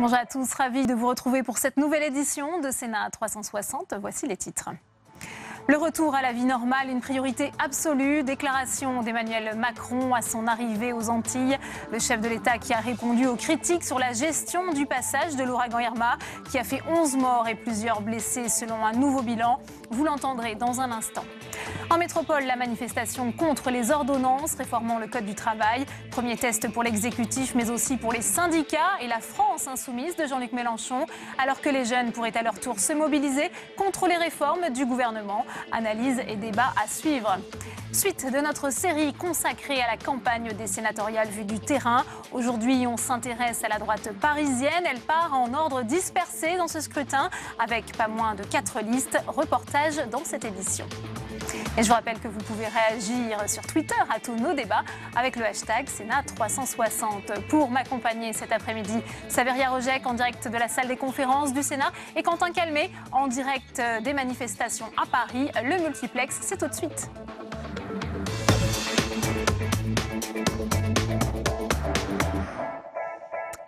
Bonjour à tous, ravi de vous retrouver pour cette nouvelle édition de Sénat 360. Voici les titres. Le retour à la vie normale, une priorité absolue. Déclaration d'Emmanuel Macron à son arrivée aux Antilles. Le chef de l'État qui a répondu aux critiques sur la gestion du passage de l'ouragan Irma, qui a fait 11 morts et plusieurs blessés selon un nouveau bilan. Vous l'entendrez dans un instant. En métropole, la manifestation contre les ordonnances réformant le code du travail. Premier test pour l'exécutif, mais aussi pour les syndicats et la France insoumise de Jean-Luc Mélenchon, alors que les jeunes pourraient à leur tour se mobiliser contre les réformes du gouvernement. Analyse et débat à suivre. Suite de notre série consacrée à la campagne des sénatoriales vues du terrain. Aujourd'hui, on s'intéresse à la droite parisienne. Elle part en ordre dispersé dans ce scrutin avec pas moins de 4 listes. Reportage dans cette édition. Et je vous rappelle que vous pouvez réagir sur Twitter à tous nos débats avec le hashtag Sénat360. Pour m'accompagner cet après-midi, Saveria Rojek en direct de la salle des conférences du Sénat et Quentin Calmet en direct des manifestations à Paris. Le multiplex, c'est tout de suite.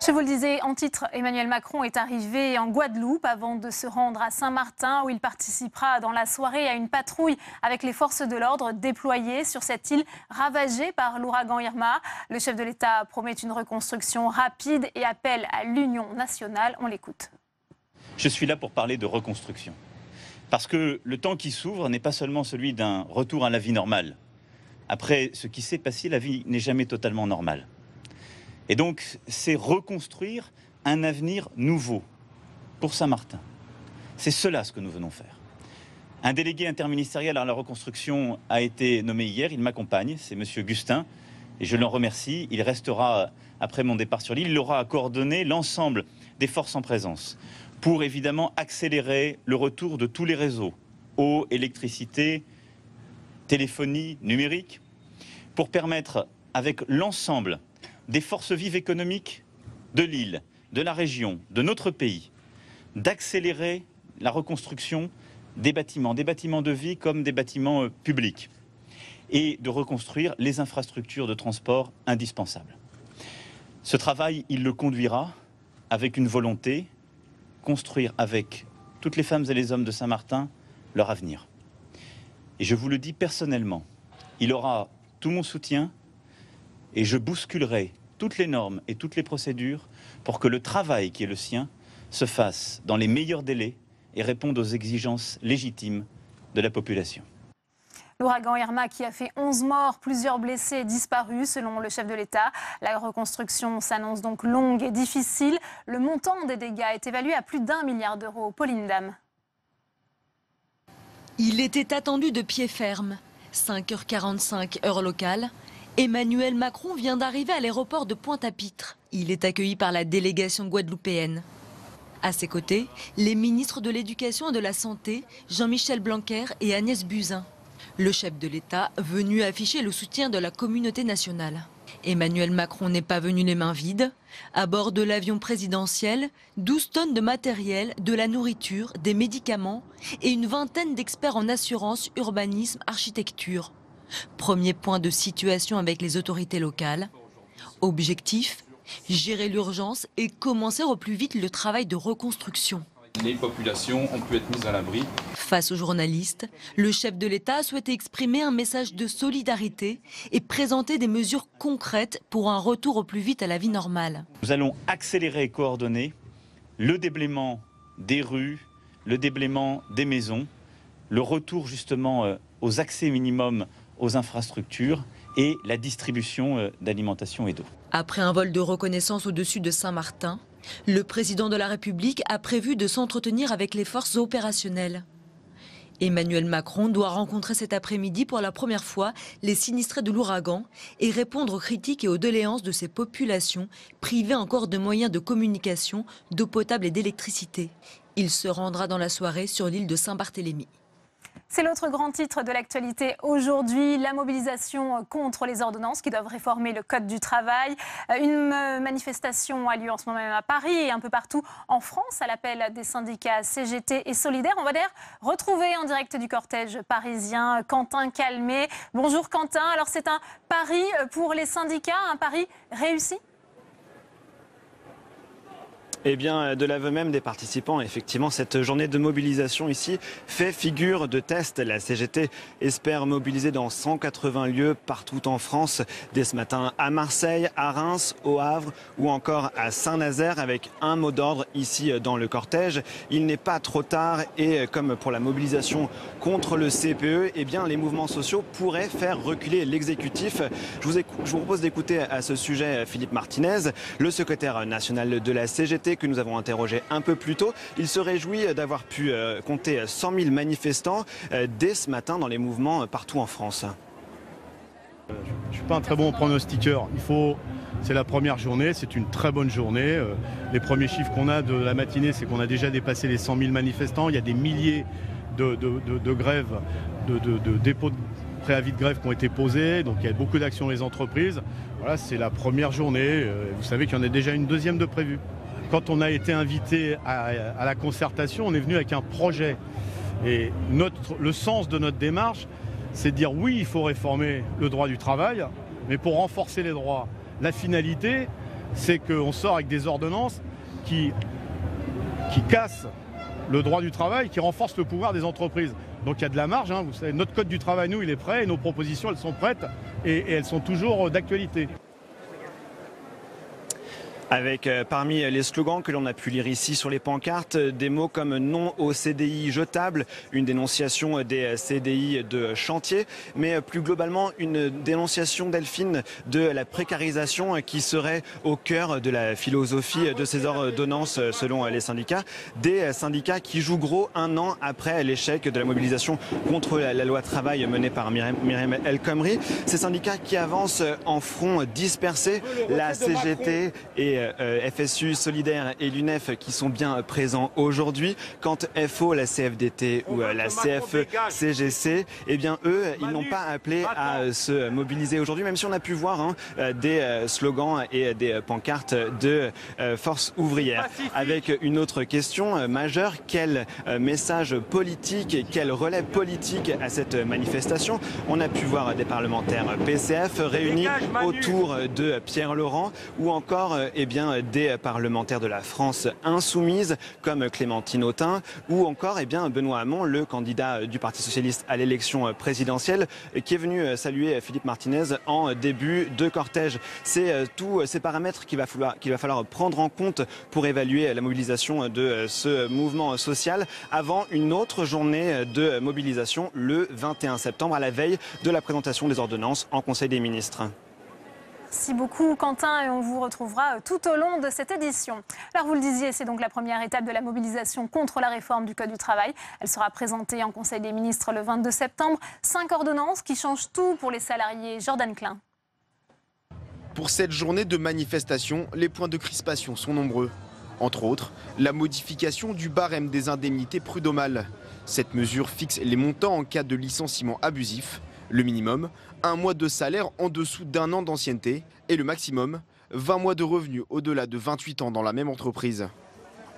Je vous le disais en titre, Emmanuel Macron est arrivé en Guadeloupe avant de se rendre à Saint-Martin où il participera dans la soirée à une patrouille avec les forces de l'ordre déployées sur cette île ravagée par l'ouragan Irma. Le chef de l'État promet une reconstruction rapide et appelle à l'union nationale. On l'écoute. Je suis là pour parler de reconstruction. Parce que le temps qui s'ouvre n'est pas seulement celui d'un retour à la vie normale. Après ce qui s'est passé, la vie n'est jamais totalement normale. Et donc, c'est reconstruire un avenir nouveau pour Saint-Martin. C'est cela ce que nous venons faire. Un délégué interministériel à la reconstruction a été nommé hier, il m'accompagne, c'est M. Gustin, et je l'en remercie. Il restera, après mon départ sur l'île, il aura à coordonner l'ensemble des forces en présence pour évidemment accélérer le retour de tous les réseaux, eau, électricité, téléphonie, numérique, pour permettre avec l'ensemble des forces vives économiques de l'île, de la région, de notre pays, d'accélérer la reconstruction des bâtiments de vie comme des bâtiments publics, et de reconstruire les infrastructures de transport indispensables. Ce travail, il le conduira avec une volonté, construire avec toutes les femmes et les hommes de Saint-Martin leur avenir. Et je vous le dis personnellement, il aura tout mon soutien, et je bousculerai toutes les normes et toutes les procédures pour que le travail qui est le sien se fasse dans les meilleurs délais et réponde aux exigences légitimes de la population. L'ouragan Irma qui a fait 11 morts, plusieurs blessés et disparus selon le chef de l'État. La reconstruction s'annonce donc longue et difficile. Le montant des dégâts est évalué à plus d'1 milliard d'euros. Pauline Dame. Il était attendu de pied ferme. 5h45 heure locale. Emmanuel Macron vient d'arriver à l'aéroport de Pointe-à-Pitre. Il est accueilli par la délégation guadeloupéenne. À ses côtés, les ministres de l'Éducation et de la Santé, Jean-Michel Blanquer et Agnès Buzyn. Le chef de l'État venu afficher le soutien de la communauté nationale. Emmanuel Macron n'est pas venu les mains vides. À bord de l'avion présidentiel, 12 tonnes de matériel, de la nourriture, des médicaments et une vingtaine d'experts en assurance, urbanisme, architecture. Premier point de situation avec les autorités locales. Objectif, gérer l'urgence et commencer au plus vite le travail de reconstruction. Les populations ont pu être mises à l'abri. Face aux journalistes, le chef de l'État a souhaité exprimer un message de solidarité et présenter des mesures concrètes pour un retour au plus vite à la vie normale. Nous allons accélérer et coordonner le déblaiement des rues, le déblaiement des maisons, le retour justement aux accès minimums aux infrastructures et la distribution d'alimentation et d'eau. Après un vol de reconnaissance au-dessus de Saint-Martin, le président de la République a prévu de s'entretenir avec les forces opérationnelles. Emmanuel Macron doit rencontrer cet après-midi pour la première fois les sinistrés de l'ouragan et répondre aux critiques et aux doléances de ces populations privées encore de moyens de communication, d'eau potable et d'électricité. Il se rendra dans la soirée sur l'île de Saint-Barthélemy. C'est l'autre grand titre de l'actualité aujourd'hui, la mobilisation contre les ordonnances qui doivent réformer le code du travail. Une manifestation a lieu en ce moment même à Paris et un peu partout en France à l'appel des syndicats CGT et Solidaires. On va d'ailleurs retrouver en direct du cortège parisien Quentin Calmet. Bonjour Quentin, alors c'est un pari pour les syndicats, un pari réussi ? Eh bien, de l'aveu même des participants, effectivement, cette journée de mobilisation ici fait figure de test. La CGT espère mobiliser dans 180 lieux partout en France, dès ce matin à Marseille, à Reims, au Havre ou encore à Saint-Nazaire, avec un mot d'ordre ici dans le cortège. Il n'est pas trop tard et comme pour la mobilisation contre le CPE, eh bien, les mouvements sociaux pourraient faire reculer l'exécutif. Je vous propose d'écouter à ce sujet Philippe Martinez, le secrétaire national de la CGT, que nous avons interrogé un peu plus tôt. Il se réjouit d'avoir pu compter 100 000 manifestants dès ce matin dans les mouvements partout en France. Je ne suis pas un très bon pronostiqueur. C'est la première journée, c'est une très bonne journée. Les premiers chiffres qu'on a de la matinée, c'est qu'on a déjà dépassé les 100 000 manifestants. Il y a des milliers de grèves, de dépôts de préavis de grève qui ont été posés. Donc il y a beaucoup d'actions dans les entreprises. Voilà, c'est la première journée. Vous savez qu'il y en a déjà une deuxième de prévue. Quand on a été invité à la concertation, on est venu avec un projet. Et le sens de notre démarche, c'est de dire oui, il faut réformer le droit du travail, mais pour renforcer les droits. La finalité, c'est qu'on sort avec des ordonnances qui cassent le droit du travail, qui renforcent le pouvoir des entreprises. Donc il y a de la marge, hein. Vous savez, notre code du travail, nous, il est prêt, et nos propositions, elles sont prêtes, et elles sont toujours d'actualité. Avec parmi les slogans que l'on a pu lire ici sur les pancartes, des mots comme non au CDI jetable, une dénonciation des CDI de chantier, mais plus globalement une dénonciation, Delphine, de la précarisation qui serait au cœur de la philosophie de ces ordonnances selon les syndicats. Des syndicats qui jouent gros un an après l'échec de la mobilisation contre la loi travail menée par Myriam El Khomri. Ces syndicats qui avancent en front dispersé, la CGT et FSU Solidaire et l'UNEF qui sont bien présents aujourd'hui. Quant FO, la CFDT ou la CFE-CGC, eh bien eux, ils n'ont pas appelé à se mobiliser aujourd'hui, même si on a pu voir des slogans et des pancartes de force ouvrière. Avec une autre question majeure, quel message politique, quel relais politique à cette manifestation? On a pu voir des parlementaires PCF réunis autour de Pierre Laurent ou encore des parlementaires de la France insoumise comme Clémentine Autain ou encore Benoît Hamon, le candidat du Parti socialiste à l'élection présidentielle qui est venu saluer Philippe Martinez en début de cortège. C'est tous ces paramètres qu'il va falloir prendre en compte pour évaluer la mobilisation de ce mouvement social avant une autre journée de mobilisation le 21 septembre à la veille de la présentation des ordonnances en Conseil des ministres. Merci beaucoup Quentin et on vous retrouvera tout au long de cette édition. Alors vous le disiez, c'est donc la première étape de la mobilisation contre la réforme du Code du travail. Elle sera présentée en Conseil des ministres le 22 septembre. 5 ordonnances qui changent tout pour les salariés. Jordan Klein. Pour cette journée de manifestation, les points de crispation sont nombreux. Entre autres, la modification du barème des indemnités prud'homales. Cette mesure fixe les montants en cas de licenciement abusif. Le minimum, 1 mois de salaire en dessous d'1 an d'ancienneté et le maximum, 20 mois de revenus au-delà de 28 ans dans la même entreprise.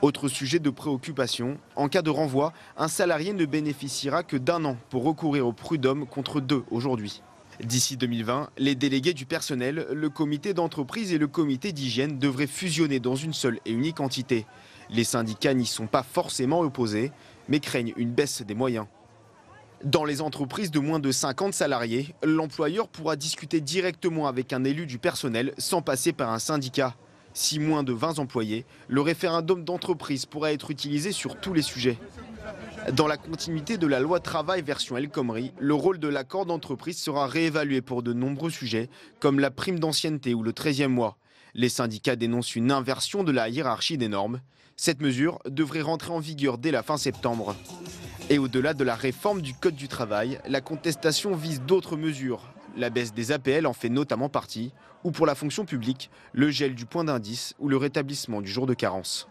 Autre sujet de préoccupation, en cas de renvoi, un salarié ne bénéficiera que d'1 an pour recourir au prud'homme contre 2 aujourd'hui. D'ici 2020, les délégués du personnel, le comité d'entreprise et le comité d'hygiène devraient fusionner dans une seule et unique entité. Les syndicats n'y sont pas forcément opposés, mais craignent une baisse des moyens. Dans les entreprises de moins de 50 salariés, l'employeur pourra discuter directement avec un élu du personnel sans passer par un syndicat. Si moins de 20 employés, le référendum d'entreprise pourra être utilisé sur tous les sujets. Dans la continuité de la loi travail version El Khomri, le rôle de l'accord d'entreprise sera réévalué pour de nombreux sujets, comme la prime d'ancienneté ou le 13e mois. Les syndicats dénoncent une inversion de la hiérarchie des normes. Cette mesure devrait rentrer en vigueur dès la fin septembre. Et au-delà de la réforme du Code du travail, la contestation vise d'autres mesures. La baisse des APL en fait notamment partie, ou pour la fonction publique, le gel du point d'indice ou le rétablissement du jour de carence.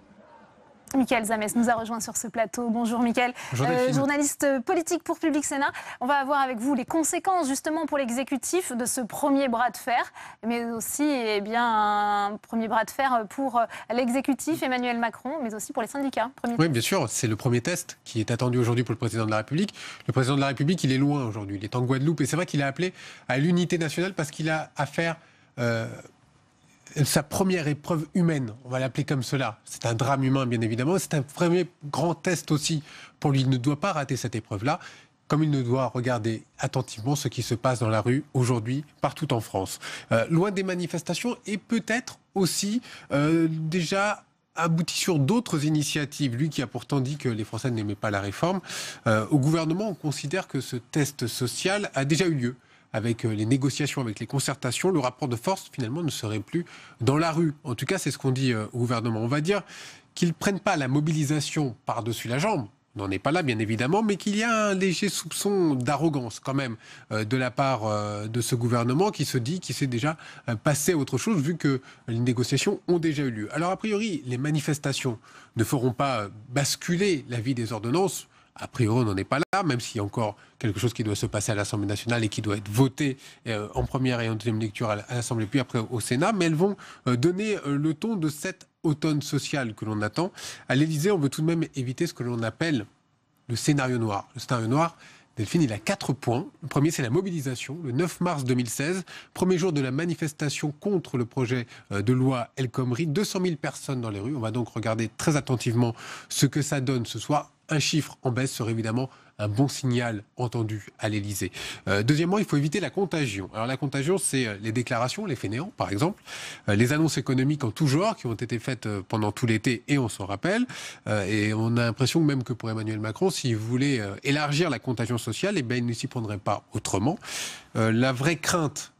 Mickaël Zamès nous a rejoint sur ce plateau. Bonjour Mickaël, journaliste politique pour Public Sénat. On va avoir avec vous les conséquences justement pour l'exécutif de ce premier bras de fer, mais aussi un premier bras de fer pour l'exécutif Emmanuel Macron, mais aussi pour les syndicats. Oui, bien sûr, c'est le premier test qui est attendu aujourd'hui pour le président de la République. Le président de la République, il est loin aujourd'hui, il est en Guadeloupe et c'est vrai qu'il a appelé à l'unité nationale parce qu'il a affaire sa première épreuve humaine, on va l'appeler comme cela. C'est un drame humain, bien évidemment. C'est un premier grand test aussi pour lui. Il ne doit pas rater cette épreuve-là, comme il ne doit regarder attentivement ce qui se passe dans la rue aujourd'hui, partout en France. Loin des manifestations et peut-être aussi déjà abouti sur d'autres initiatives. Lui qui a pourtant dit que les Français n'aimaient pas la réforme. Au gouvernement, on considère que ce test social a déjà eu lieu. Avec les négociations, avec les concertations, le rapport de force, finalement, ne serait plus dans la rue. En tout cas, c'est ce qu'on dit au gouvernement. On va dire qu'ils ne prennent pas la mobilisation par-dessus la jambe. On n'en est pas là, bien évidemment, mais qu'il y a un léger soupçon d'arrogance, quand même, de la part de ce gouvernement qui se dit qu'il s'est déjà passé à autre chose, vu que les négociations ont déjà eu lieu. Alors, a priori, les manifestations ne feront pas basculer la vie des ordonnances. A priori, on n'en est pas là, même s'il y a encore quelque chose qui doit se passer à l'Assemblée nationale et qui doit être voté en première et en deuxième lecture à l'Assemblée, puis après au Sénat. Mais elles vont donner le ton de cet automne social que l'on attend. À l'Élysée, on veut tout de même éviter ce que l'on appelle le scénario noir. Le scénario noir, Delphine, il a 4 points. Le premier, c'est la mobilisation. Le 9 mars 2016, premier jour de la manifestation contre le projet de loi El Khomri. 200 000 personnes dans les rues. On va donc regarder très attentivement ce que ça donne ce soir. Un chiffre en baisse serait évidemment un bon signal entendu à l'Élysée. Deuxièmement, il faut éviter la contagion. Alors la contagion, c'est les déclarations, les fainéants par exemple, les annonces économiques en tout genre qui ont été faites pendant tout l'été et on s'en rappelle. Et on a l'impression même que pour Emmanuel Macron, s'il voulait élargir la contagion sociale, eh bien, il ne s'y prendrait pas autrement. La vraie crainte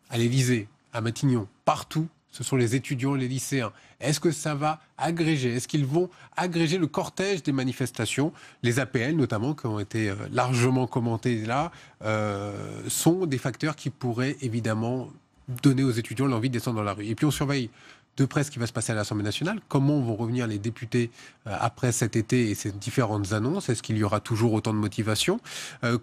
à l'Élysée, à Matignon, partout, ce sont les étudiants, les lycéens. Est-ce que ça va agréger? Est-ce qu'ils vont agréger le cortège des manifestations? Les APL, notamment, qui ont été largement commentés là, sont des facteurs qui pourraient évidemment donner aux étudiants l'envie de descendre dans la rue. Et puis on surveille de près ce qui va se passer à l'Assemblée nationale. Comment vont revenir les députés après cet été et ces différentes annonces? Est-ce qu'il y aura toujours autant de motivation?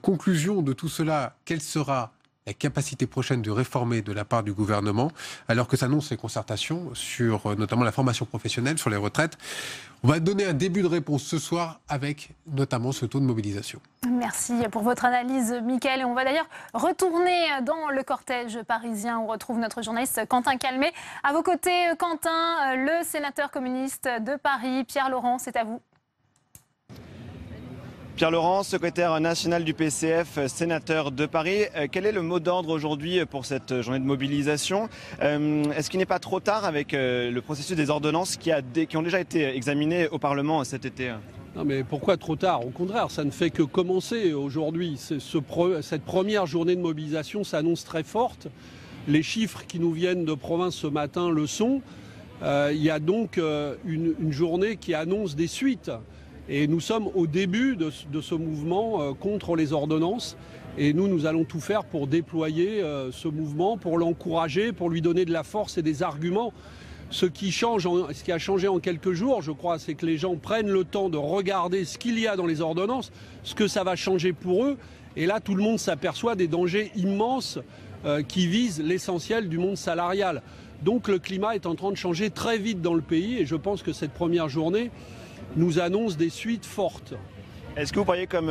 Conclusion de tout cela, quelle sera la capacité prochaine de réformer de la part du gouvernement, alors que s'annoncent les concertations sur notamment la formation professionnelle, sur les retraites. On va donner un début de réponse ce soir avec notamment ce taux de mobilisation. Merci pour votre analyse, Mickaël. Et on va d'ailleurs retourner dans le cortège parisien. On retrouve notre journaliste Quentin Calmet. À vos côtés, Quentin, le sénateur communiste de Paris, Pierre Laurent, c'est à vous. Pierre Laurent, secrétaire national du PCF, sénateur de Paris. Quel est le mot d'ordre aujourd'hui pour cette journée de mobilisation? Est-ce qu'il n'est pas trop tard avec le processus des ordonnances qui ont déjà été examinées au Parlement cet été? Non mais pourquoi trop tard? Au contraire, ça ne fait que commencer aujourd'hui. Cette première journée de mobilisation s'annonce très forte. Les chiffres qui nous viennent de province ce matin le sont. Il y a donc une journée qui annonce des suites. Et nous sommes au début de ce mouvement contre les ordonnances. Et nous allons tout faire pour déployer ce mouvement, pour l'encourager, pour lui donner de la force et des arguments. Ce qui a changé en quelques jours, je crois, c'est que les gens prennent le temps de regarder ce qu'il y a dans les ordonnances, ce que ça va changer pour eux. Et là, tout le monde s'aperçoit des dangers immenses qui visent l'essentiel du monde salarial. Donc le climat est en train de changer très vite dans le pays. Et je pense que cette première journée nous annonce des suites fortes. Est-ce que vous croyez comme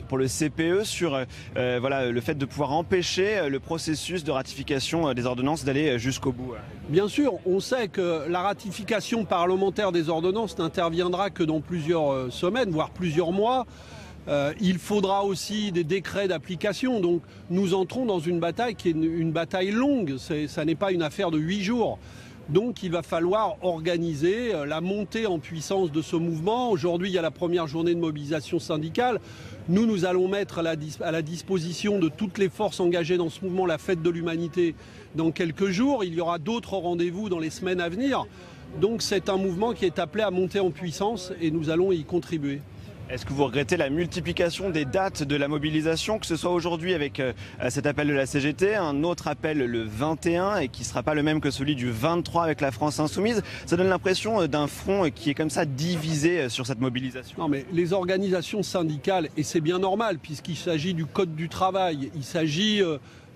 pour le CPE sur le fait de pouvoir empêcher le processus de ratification des ordonnances d'aller jusqu'au bout? Bien sûr, on sait que la ratification parlementaire des ordonnances n'interviendra que dans plusieurs semaines, voire plusieurs mois. Il faudra aussi des décrets d'application. Donc nous entrons dans une bataille qui est une bataille longue. Ça n'est pas une affaire de 8 jours. Donc il va falloir organiser la montée en puissance de ce mouvement. Aujourd'hui, il y a la première journée de mobilisation syndicale. Nous allons mettre à la disposition de toutes les forces engagées dans ce mouvement la fête de l'humanité dans quelques jours. Il y aura d'autres rendez-vous dans les semaines à venir. Donc c'est un mouvement qui est appelé à monter en puissance et nous allons y contribuer. Est-ce que vous regrettez la multiplication des dates de la mobilisation, que ce soit aujourd'hui avec cet appel de la CGT, un autre appel le 21 et qui ne sera pas le même que celui du 23 avec la France Insoumise? Ça donne l'impression d'un front qui est comme ça divisé sur cette mobilisation. Non mais les organisations syndicales, et c'est bien normal puisqu'il s'agit du code du travail, il s'agit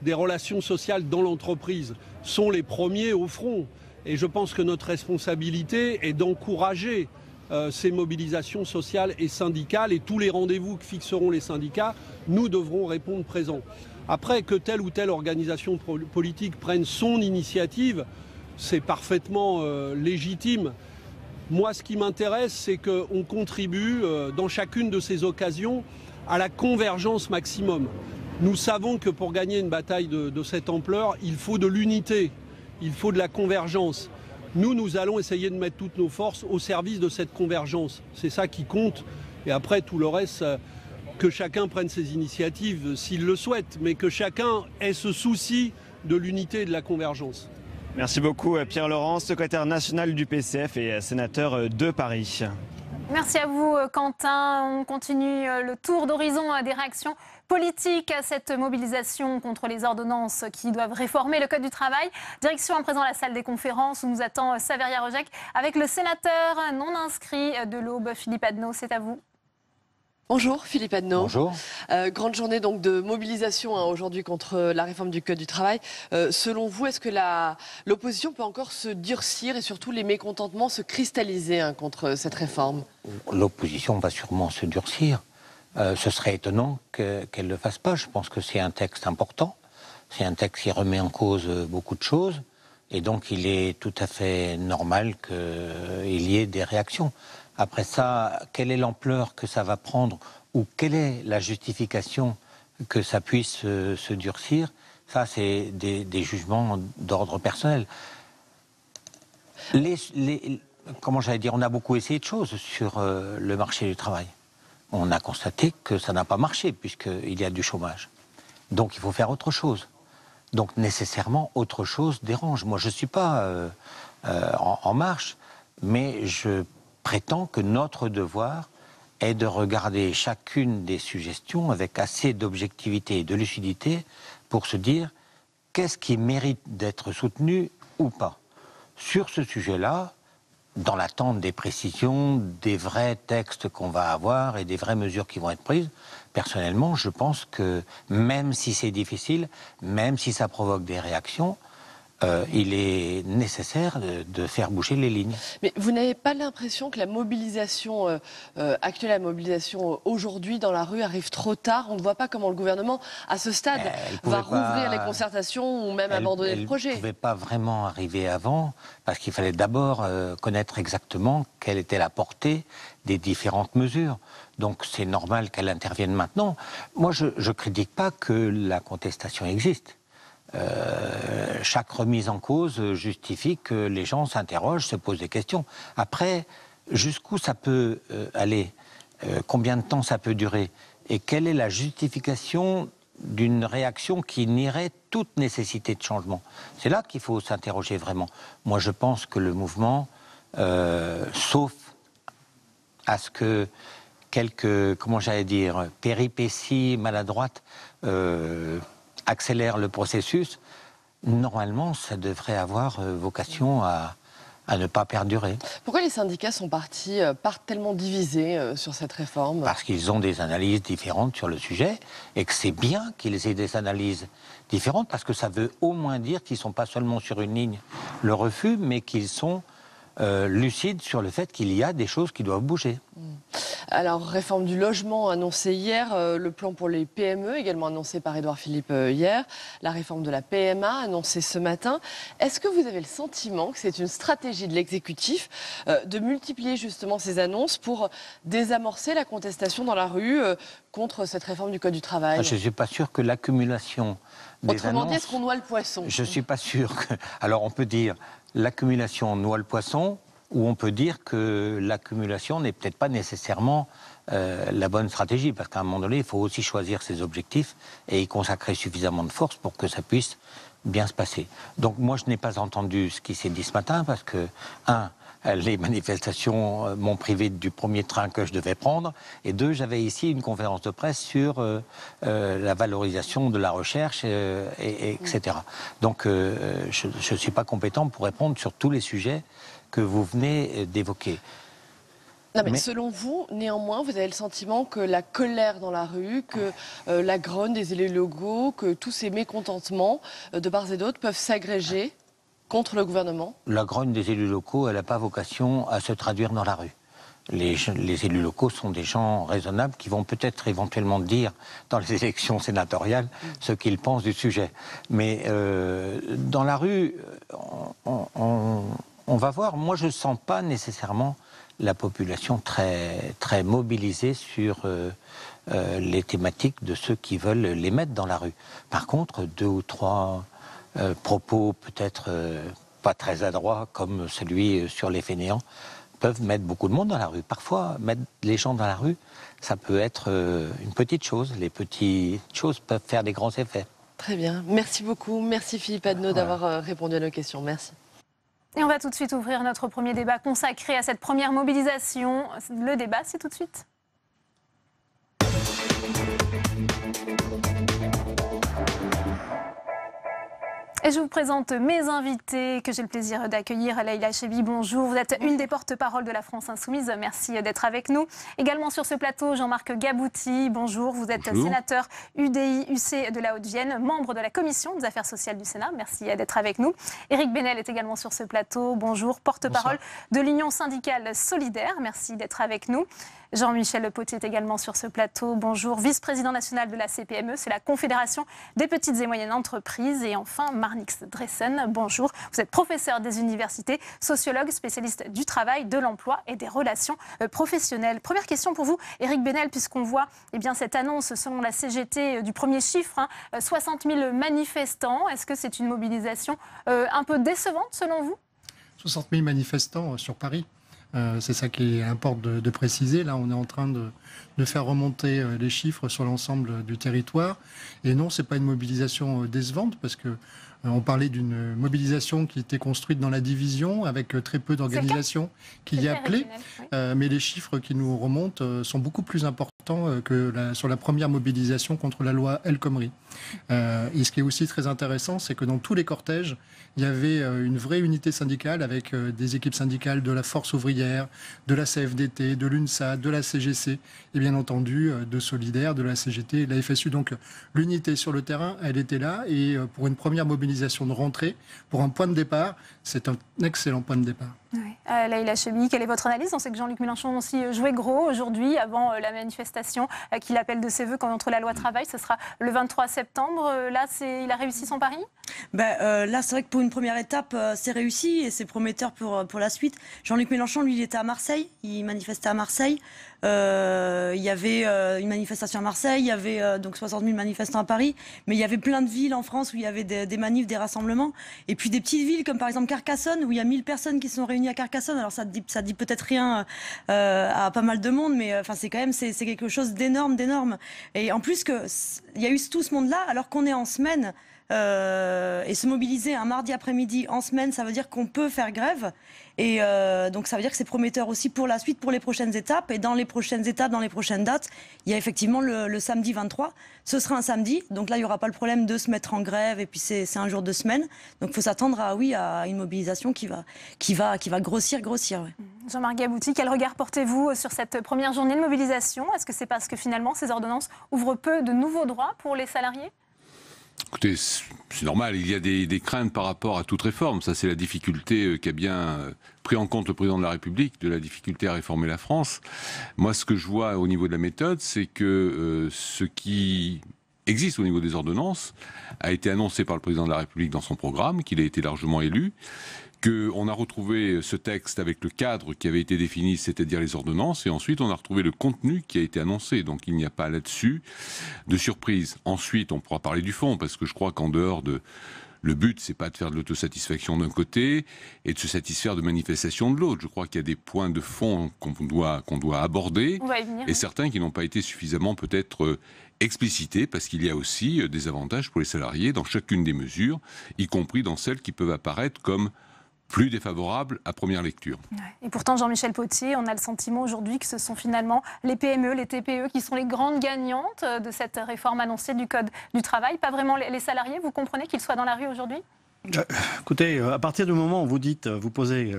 des relations sociales dans l'entreprise, sont les premiers au front. Et je pense que notre responsabilité est d'encourager ces mobilisations sociales et syndicales et tous les rendez-vous que fixeront les syndicats, nous devrons répondre présents. Après que telle ou telle organisation politique prenne son initiative, c'est parfaitement légitime. Moi, ce qui m'intéresse, c'est qu'on contribue dans chacune de ces occasions à la convergence maximum. Nous savons que pour gagner une bataille de cette ampleur, il faut de l'unité, il faut de la convergence. Nous allons essayer de mettre toutes nos forces au service de cette convergence. C'est ça qui compte. Et après, tout le reste, que chacun prenne ses initiatives s'il le souhaite, mais que chacun ait ce souci de l'unité et de la convergence. Merci beaucoup Pierre Laurent, secrétaire national du PCF et sénateur de Paris. Merci à vous Quentin. On continue le tour d'horizon des réactions politiques à cette mobilisation contre les ordonnances qui doivent réformer le Code du travail. Direction à présent la salle des conférences où nous attend Saveria Rojek avec le sénateur non inscrit de l'Aube, Philippe Adnot. C'est à vous. Bonjour Philippe Adnot. Bonjour. Grande journée donc de mobilisation aujourd'hui contre la réforme du Code du travail. Selon vous, est-ce que l'opposition peut encore se durcir et surtout les mécontentements se cristalliser contre cette réforme? L'opposition va sûrement se durcir. Ce serait étonnant qu'elle ne le fasse pas. Je pense que c'est un texte important. C'est un texte qui remet en cause beaucoup de choses. Et donc il est tout à fait normal qu'il y ait des réactions. Après ça, quelle est l'ampleur que ça va prendre ou quelle est la justification que ça puisse se durcir? Ça, c'est des jugements d'ordre personnel. Comment j'allais dire, on a beaucoup essayé de choses sur le marché du travail. On a constaté que ça n'a pas marché puisqu'il y a du chômage. Donc il faut faire autre chose. Donc nécessairement, autre chose dérange. Moi, je ne suis pas en marche, mais je prétend que notre devoir est de regarder chacune des suggestions avec assez d'objectivité et de lucidité pour se dire qu'est-ce qui mérite d'être soutenu ou pas. Sur ce sujet-là, dans l'attente des précisions, des vrais textes qu'on va avoir et des vraies mesures qui vont être prises, personnellement, je pense que même si c'est difficile, même si ça provoque des réactions, il est nécessaire de faire bouger les lignes. Mais vous n'avez pas l'impression que la mobilisation actuelle, la mobilisation aujourd'hui dans la rue arrive trop tard? On ne voit pas comment le gouvernement, à ce stade, va rouvrir les concertations ou même abandonner le projet. Elle ne pouvait pas vraiment arriver avant, parce qu'il fallait d'abord connaître exactement quelle était la portée des différentes mesures. Donc c'est normal qu'elle intervienne maintenant. Moi, je ne critique pas que la contestation existe. Chaque remise en cause justifie que les gens s'interrogent, se posent des questions. Après, jusqu'où ça peut aller? Combien de temps ça peut durer? Et quelle est la justification d'une réaction qui nierait toute nécessité de changement? C'est là qu'il faut s'interroger vraiment. Moi, je pense que le mouvement, sauf à ce que quelques, comment j'allais dire, péripéties maladroites accélère le processus, normalement, ça devrait avoir vocation à ne pas perdurer. Pourquoi les syndicats partent tellement divisés sur cette réforme? Parce qu'ils ont des analyses différentes sur le sujet et que c'est bien qu'ils aient des analyses différentes parce que ça veut au moins dire qu'ils ne sont pas seulement sur une ligne, le refus, mais qu'ils sont lucides sur le fait qu'il y a des choses qui doivent bouger. Alors, réforme du logement annoncée hier, le plan pour les PME également annoncé par Édouard Philippe hier, la réforme de la PMA annoncée ce matin. Est-ce que vous avez le sentiment que c'est une stratégie de l'exécutif de multiplier justement ces annonces pour désamorcer la contestation dans la rue contre cette réforme du Code du travail? Je ne suis pas sûr que l'accumulation des annonces... Autrement dit, est-ce qu'on noie le poisson? Je ne suis pas sûr que... Alors on peut dire l'accumulation noie le poisson, ou on peut dire que l'accumulation n'est peut-être pas nécessairement la bonne stratégie, parce qu'à un moment donné, il faut aussi choisir ses objectifs et y consacrer suffisamment de force pour que ça puisse bien se passer. Donc moi, je n'ai pas entendu ce qui s'est dit ce matin, parce que, les manifestations m'ont privé du premier train que je devais prendre, et deux, j'avais ici une conférence de presse sur la valorisation de la recherche, etc. Donc je ne suis pas compétent pour répondre sur tous les sujets que vous venez d'évoquer. Non, mais selon vous, néanmoins, vous avez le sentiment que la colère dans la rue, que la grogne des élus locaux, que tous ces mécontentements de part et d'autre peuvent s'agréger contre le gouvernement? La grogne des élus locaux, elle n'a pas vocation à se traduire dans la rue. les élus locaux sont des gens raisonnables qui vont peut-être éventuellement dire dans les élections sénatoriales ce qu'ils pensent du sujet. Mais dans la rue, on va voir. Moi, je ne sens pas nécessairement la population très mobilisée sur les thématiques de ceux qui veulent les mettre dans la rue. Par contre, 2 ou 3 propos peut-être pas très adroits, comme celui sur les fainéants, peuvent mettre beaucoup de monde dans la rue. Parfois, mettre les gens dans la rue, ça peut être une petite chose. Les petites choses peuvent faire des grands effets. Très bien. Merci beaucoup. Merci Philippe Adneau d'avoir répondu à nos questions. Merci. Et on va tout de suite ouvrir notre premier débat consacré à cette première mobilisation. Le débat, c'est tout de suite. Et je vous présente mes invités que j'ai le plaisir d'accueillir. Leïla Chaibi, bonjour. Vous êtes une des porte-paroles de la France Insoumise. Merci d'être avec nous. Également sur ce plateau, Jean-Marc Gabouty, bonjour. Vous êtes sénateur UDI-UC de la Haute-Vienne, membre de la Commission des Affaires sociales du Sénat. Merci d'être avec nous. Éric Benel est également sur ce plateau. Bonjour, porte-parole de l'Union syndicale solidaire. Merci d'être avec nous. Jean-Michel Potier est également sur ce plateau. Bonjour, vice-président national de la CPME, c'est la Confédération des petites et moyennes entreprises. Et enfin, Marnix Dressen, bonjour. Vous êtes professeur des universités, sociologue, spécialiste du travail, de l'emploi et des relations professionnelles. Première question pour vous, Éric Benel, puisqu'on voit cette annonce selon la CGT du premier chiffre, 60 000 manifestants. Est-ce que c'est une mobilisation un peu décevante selon vous ? 60 000 manifestants sur Paris. C'est ça qui importe de préciser. Là, on est en train de faire remonter les chiffres sur l'ensemble du territoire. Et non, ce n'est pas une mobilisation décevante parce que on parlait d'une mobilisation qui était construite dans la division avec très peu d'organisations qui y appelaient. Mais les chiffres qui nous remontent sont beaucoup plus importants que sur la première mobilisation contre la loi El Khomri. Et ce qui est aussi très intéressant, c'est que dans tous les cortèges, il y avait une vraie unité syndicale avec des équipes syndicales de la Force ouvrière, de la CFDT, de l'UNSA, de la CGC et bien entendu de Solidaire, de la CGT et de la FSU. Donc l'unité sur le terrain, elle était là et pour une première mobilisation de rentrée, pour un point de départ, c'est un excellent point de départ. Oui. Leïla Chaibi, quelle est votre analyse ? On sait que Jean-Luc Mélenchon aussi jouait gros aujourd'hui avant la manifestation qu'il appelle de ses voeux contre la loi travail. Ce sera le 23 septembre. Là, il a réussi son pari ? Là, c'est vrai que pour une première étape, c'est réussi et c'est prometteur pour la suite. Jean-Luc Mélenchon, lui, il était à Marseille. Il manifestait à Marseille. Il y avait une manifestation à Marseille. Il y avait donc 60 000 manifestants à Paris. Mais il y avait plein de villes en France où il y avait des manifs, des rassemblements. Et puis des petites villes comme par exemple Carcassonne où il y a 1000 personnes qui sont réunies à Carcassonne. Alors ça dit peut-être rien à pas mal de monde, mais c'est quand même c'est quelque chose d'énorme. Et en plus il y a eu tout ce monde-là alors qu'on est en semaine. Et se mobiliser un mardi après-midi en semaine, ça veut dire qu'on peut faire grève. Et donc ça veut dire que c'est prometteur aussi pour la suite, pour les prochaines étapes. Et dans les prochaines étapes, dans les prochaines dates, il y a effectivement le samedi 23. Ce sera un samedi, donc là il n'y aura pas le problème de se mettre en grève. Et puis c'est un jour de semaine. Donc il faut s'attendre à une mobilisation qui va grossir. Ouais. Jean-Marc Gabouty, quel regard portez-vous sur cette première journée de mobilisation ? Est-ce que c'est parce que finalement ces ordonnances ouvrent peu de nouveaux droits pour les salariés ? Écoutez, c'est normal, il y a des craintes par rapport à toute réforme. Ça, c'est la difficulté qu'a bien pris en compte le président de la République, de la difficulté à réformer la France. Moi, ce que je vois au niveau de la méthode, c'est que ce qui existe au niveau des ordonnances a été annoncé par le président de la République dans son programme, qu'il a été largement élu, qu'on a retrouvé ce texte avec le cadre qui avait été défini, c'est-à-dire les ordonnances, et ensuite on a retrouvé le contenu qui a été annoncé. Donc il n'y a pas là-dessus de surprise. Ensuite, on pourra parler du fond, parce que je crois qu'en dehors de... Le but, c'est pas de faire de l'autosatisfaction d'un côté et de se satisfaire de manifestations de l'autre. Je crois qu'il y a des points de fond qu'on doit aborder, et certains qui n'ont pas été suffisamment peut-être explicités, parce qu'il y a aussi des avantages pour les salariés dans chacune des mesures, y compris dans celles qui peuvent apparaître comme plus défavorable à première lecture. Et pourtant, Jean-Michel Potier, on a le sentiment aujourd'hui que ce sont finalement les PME, les TPE qui sont les grandes gagnantes de cette réforme annoncée du Code du travail, pas vraiment les salariés. Vous comprenez qu'ils soient dans la rue aujourd'hui ? Écoutez, à partir du moment où vous posez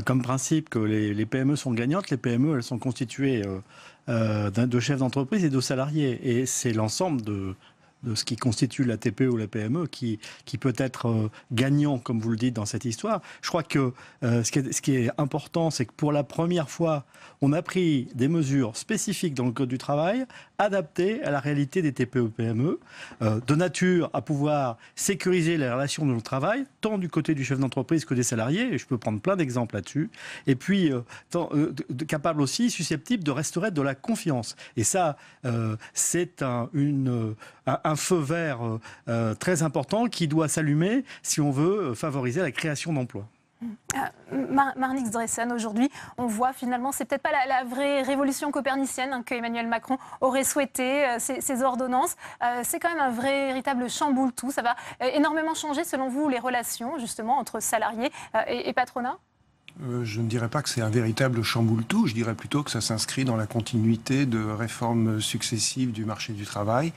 comme principe que les PME sont gagnantes, les PME, elles sont constituées de chefs d'entreprise et de salariés. Et c'est l'ensemble de ce qui constitue la TPE ou la PME qui peut être gagnant, comme vous le dites, dans cette histoire. Je crois que ce qui est important, c'est que pour la première fois, on a pris des mesures spécifiques dans le Code du travail, adaptées à la réalité des TPE-PME, de nature à pouvoir sécuriser les relations de notre travail, tant du côté du chef d'entreprise que des salariés, et je peux prendre plein d'exemples là-dessus, et puis capable aussi, susceptible de restaurer de la confiance. Et ça, c'est un feu vert très important qui doit s'allumer si on veut favoriser la création d'emplois. Marnix Dressen, aujourd'hui, on voit finalement, c'est peut-être pas la vraie révolution copernicienne que Emmanuel Macron aurait souhaité, ces ordonnances. C'est quand même un véritable chamboule-tout. Ça va énormément changer, selon vous, les relations, justement, entre salariés et patronat ? Je ne dirais pas que c'est un véritable chamboule-tout, je dirais plutôt que ça s'inscrit dans la continuité de réformes successives du marché du travail.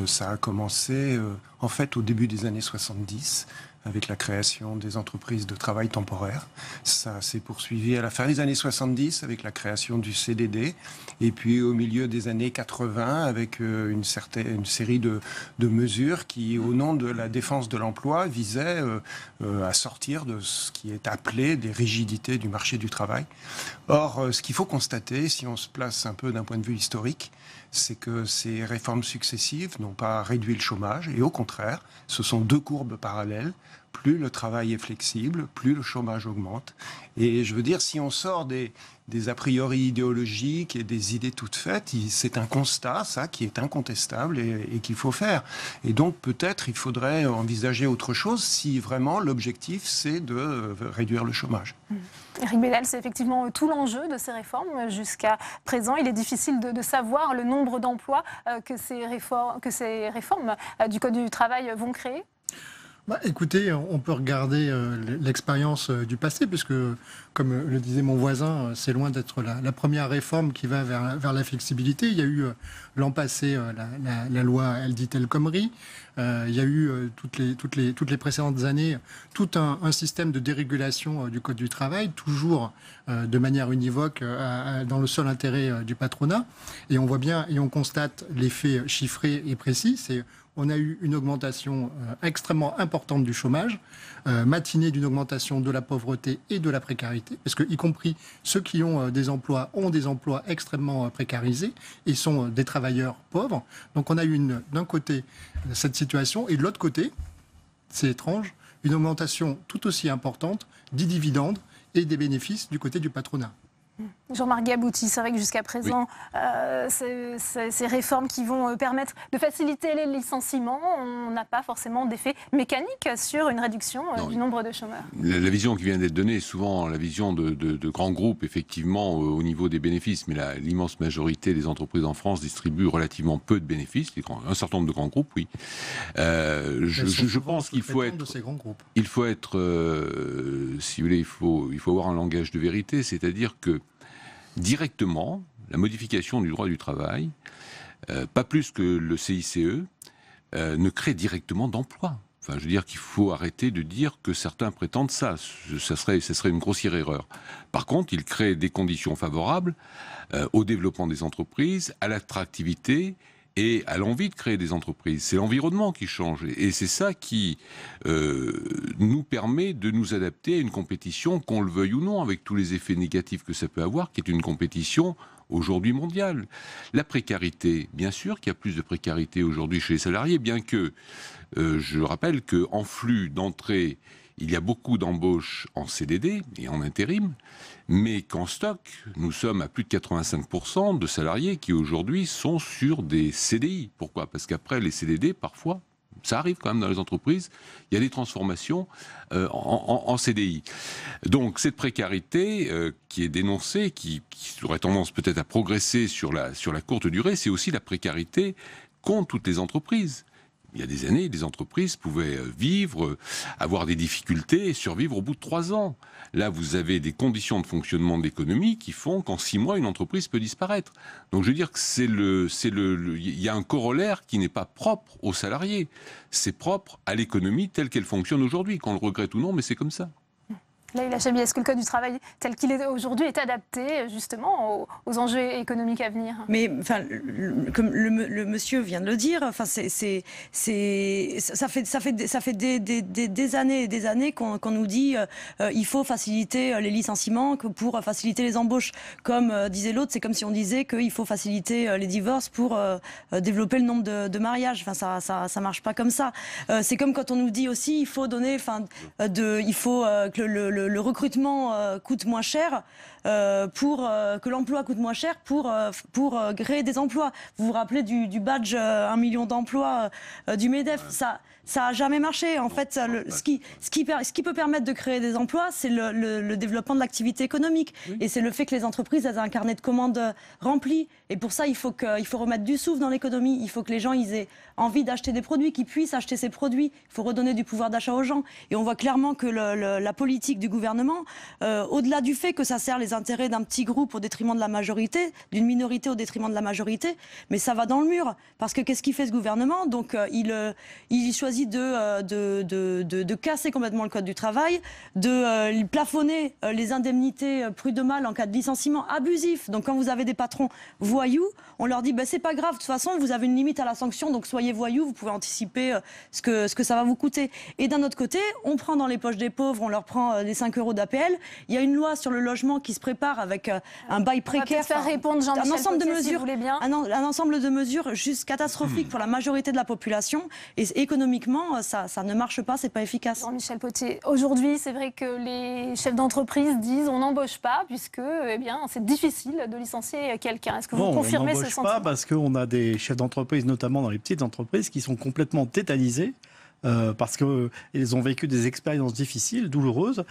Ça a commencé en fait au début des années 70 avec la création des entreprises de travail temporaire. Ça s'est poursuivi à la fin des années 70 avec la création du CDD et puis au milieu des années 80 avec une série de mesures qui, au nom de la défense de l'emploi, visaient à sortir de ce qui est appelé des rigidités du marché du travail. Or, ce qu'il faut constater, si on se place un peu d'un point de vue historique, c'est que ces réformes successives n'ont pas réduit le chômage et au contraire, ce sont deux courbes parallèles. Plus le travail est flexible, plus le chômage augmente. Et je veux dire, si on sort des a priori idéologiques et des idées toutes faites, c'est un constat, ça, qui est incontestable et qu'il faut faire. Et donc, peut-être, il faudrait envisager autre chose si vraiment l'objectif, c'est de réduire le chomage. Éric Bédel, c'est effectivement tout l'enjeu de ces réformes. Jusqu'à présent, il est difficile de savoir le nombre d'emplois que ces réformes du Code du travail vont créer. Écoutez, on peut regarder l'expérience du passé, puisque, comme le disait mon voisin, c'est loin d'être la première réforme qui va vers la flexibilité. Il y a eu l'an passé la loi El dit El Khomri. Il y a eu toutes les précédentes années tout un système de dérégulation du Code du travail, toujours de manière univoque dans le seul intérêt du patronat. Et on voit bien et on constate les faits chiffrés et précis. On a eu une augmentation extrêmement importante du chômage, matinée d'une augmentation de la pauvreté et de la précarité, parce que, y compris ceux qui ont des emplois extrêmement précarisés et sont des travailleurs pauvres. Donc on a eu d'un côté cette situation et de l'autre côté, c'est étrange, une augmentation tout aussi importante des dividendes et des bénéfices du côté du patronat. Jean-Marc Gabouty, c'est vrai que jusqu'à présent, ces réformes qui vont permettre de faciliter les licenciements, on n'a pas forcément d'effet mécanique sur une réduction du nombre de chômeurs. La vision qui vient d'être donnée est souvent la vision de grands groupes, effectivement, au niveau des bénéfices. Mais l'immense majorité des entreprises en France distribuent relativement peu de bénéfices. Un certain nombre de grands groupes, oui. Je pense qu'il faut être... Il faut être, si vous voulez, il faut avoir un langage de vérité, c'est-à-dire que directement, la modification du droit du travail, pas plus que le CICE, ne crée directement d'emploi. Enfin, je veux dire qu'il faut arrêter de dire que certains prétendent ça. Ce serait une grossière erreur. Par contre, il crée des conditions favorables au développement des entreprises, à l'attractivité et à l'envie de créer des entreprises. C'est l'environnement qui change. Et c'est ça qui nous permet de nous adapter à une compétition, qu'on le veuille ou non, avec tous les effets négatifs que ça peut avoir, qui est une compétition aujourd'hui mondiale. La précarité, bien sûr qu'il y a plus de précarité aujourd'hui chez les salariés, bien que je rappelle qu'en flux d'entrée, il y a beaucoup d'embauches en CDD et en intérim, mais qu'en stock, nous sommes à plus de 85% de salariés qui aujourd'hui sont sur des CDI. Pourquoi ? Parce qu'après les CDD, parfois, ça arrive quand même dans les entreprises, il y a des transformations en CDI. Donc cette précarité qui est dénoncée, qui aurait tendance peut-être à progresser sur la courte durée, c'est aussi la précarité qu'ont toutes les entreprises. Il y a des années, les entreprises pouvaient vivre, avoir des difficultés et survivre au bout de 3 ans. Là, vous avez des conditions de fonctionnement de l'économie qui font qu'en 6 mois, une entreprise peut disparaître. Donc je veux dire que il y a un corollaire qui n'est pas propre aux salariés. C'est propre à l'économie telle qu'elle fonctionne aujourd'hui, qu'on le regrette ou non, mais c'est comme ça. Leïla Chabi, est-ce que le Code du travail tel qu'il est aujourd'hui est adapté justement aux enjeux économiques à venir? Mais enfin, comme le monsieur vient de le dire, enfin, ça fait des années et des années qu'on nous dit il faut faciliter les licenciements pour faciliter les embauches. Comme disait l'autre, c'est comme si on disait qu'il faut faciliter les divorces pour développer le nombre de mariages. Enfin, ça marche pas comme ça. C'est comme quand on nous dit aussi il faut donner, il faut que le recrutement coûte moins cher pour que l'emploi coûte moins cher pour créer des emplois. Vous vous rappelez du badge 1 million d'emplois du MEDEF, ça a jamais marché. En fait, ce qui peut permettre de créer des emplois, c'est le développement de l'activité économique. Oui. Et c'est le fait que les entreprises aient un carnet de commandes rempli. Et pour ça, il faut remettre du souffle dans l'économie. Il faut que les gens aient envie d'acheter des produits, qu'ils puissent acheter ces produits. Il faut redonner du pouvoir d'achat aux gens. Et on voit clairement que la politique du gouvernement, au-delà du fait que ça sert les intérêts d'un petit groupe au détriment de la majorité, d'une minorité au détriment de la majorité, mais ça va dans le mur. Parce que qu'est-ce qu'il fait ce gouvernement? Donc il choisit de casser complètement le code du travail, de plafonner les indemnités prud'homales en cas de licenciement abusif. Donc quand vous avez des patrons voyous, on leur dit c'est pas grave, de toute façon vous avez une limite à la sanction, donc soyez voyous, vous pouvez anticiper ce que ça va vous coûter. Et d'un autre côté, on prend dans les poches des pauvres, on leur prend les 5 euros d'APL. Il y a une loi sur le logement qui se prépare avec un bail précaire. On va faire répondre Jean-Michel Potier, si vous voulez bien. Un ensemble de mesures juste catastrophiques pour la majorité de la population. Et économiquement, ça ne marche pas, c'est pas efficace. Jean-Michel Potier, aujourd'hui, c'est vrai que les chefs d'entreprise disent on n'embauche pas puisque c'est difficile de licencier quelqu'un. Est-ce que vous confirmez ce sentiment? On n'embauche pas parce qu'on a des chefs d'entreprise, notamment dans les petites entreprises, qui sont complètement tétanisés. Parce qu'ils ont vécu des expériences difficiles, douloureuses,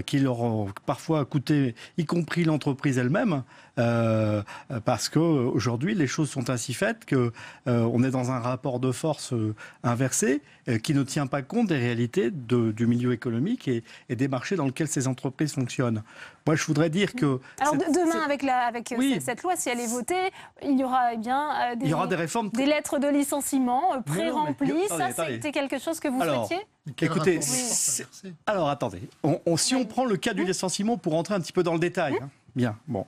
qui leur ont parfois coûté, y compris l'entreprise elle-même, parce qu'aujourd'hui, les choses sont ainsi faites qu'on est dans un rapport de force inversé qui ne tient pas compte des réalités du milieu économique et des marchés dans lesquels ces entreprises fonctionnent. Moi, je voudrais dire que... Alors, demain, avec cette loi, si elle est votée, il y aura, il y aura des réformes... Des lettres de licenciement pré-remplies. Ça, c'était quelque chose que vous souhaitiez? Écoutez, alors attendez, si on prend le cas du licenciement pour rentrer un petit peu dans le détail, bien, bon,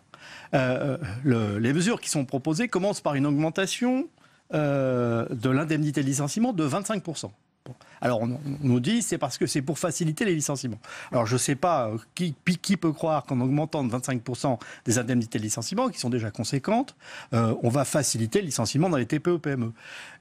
les mesures qui sont proposées commencent par une augmentation de l'indemnité de licenciement de 25%. Alors on nous dit c'est parce que c'est pour faciliter les licenciements. Alors je ne sais pas qui peut croire qu'en augmentant de 25% des indemnités de licenciement, qui sont déjà conséquentes, on va faciliter le licenciement dans les TPE-PME.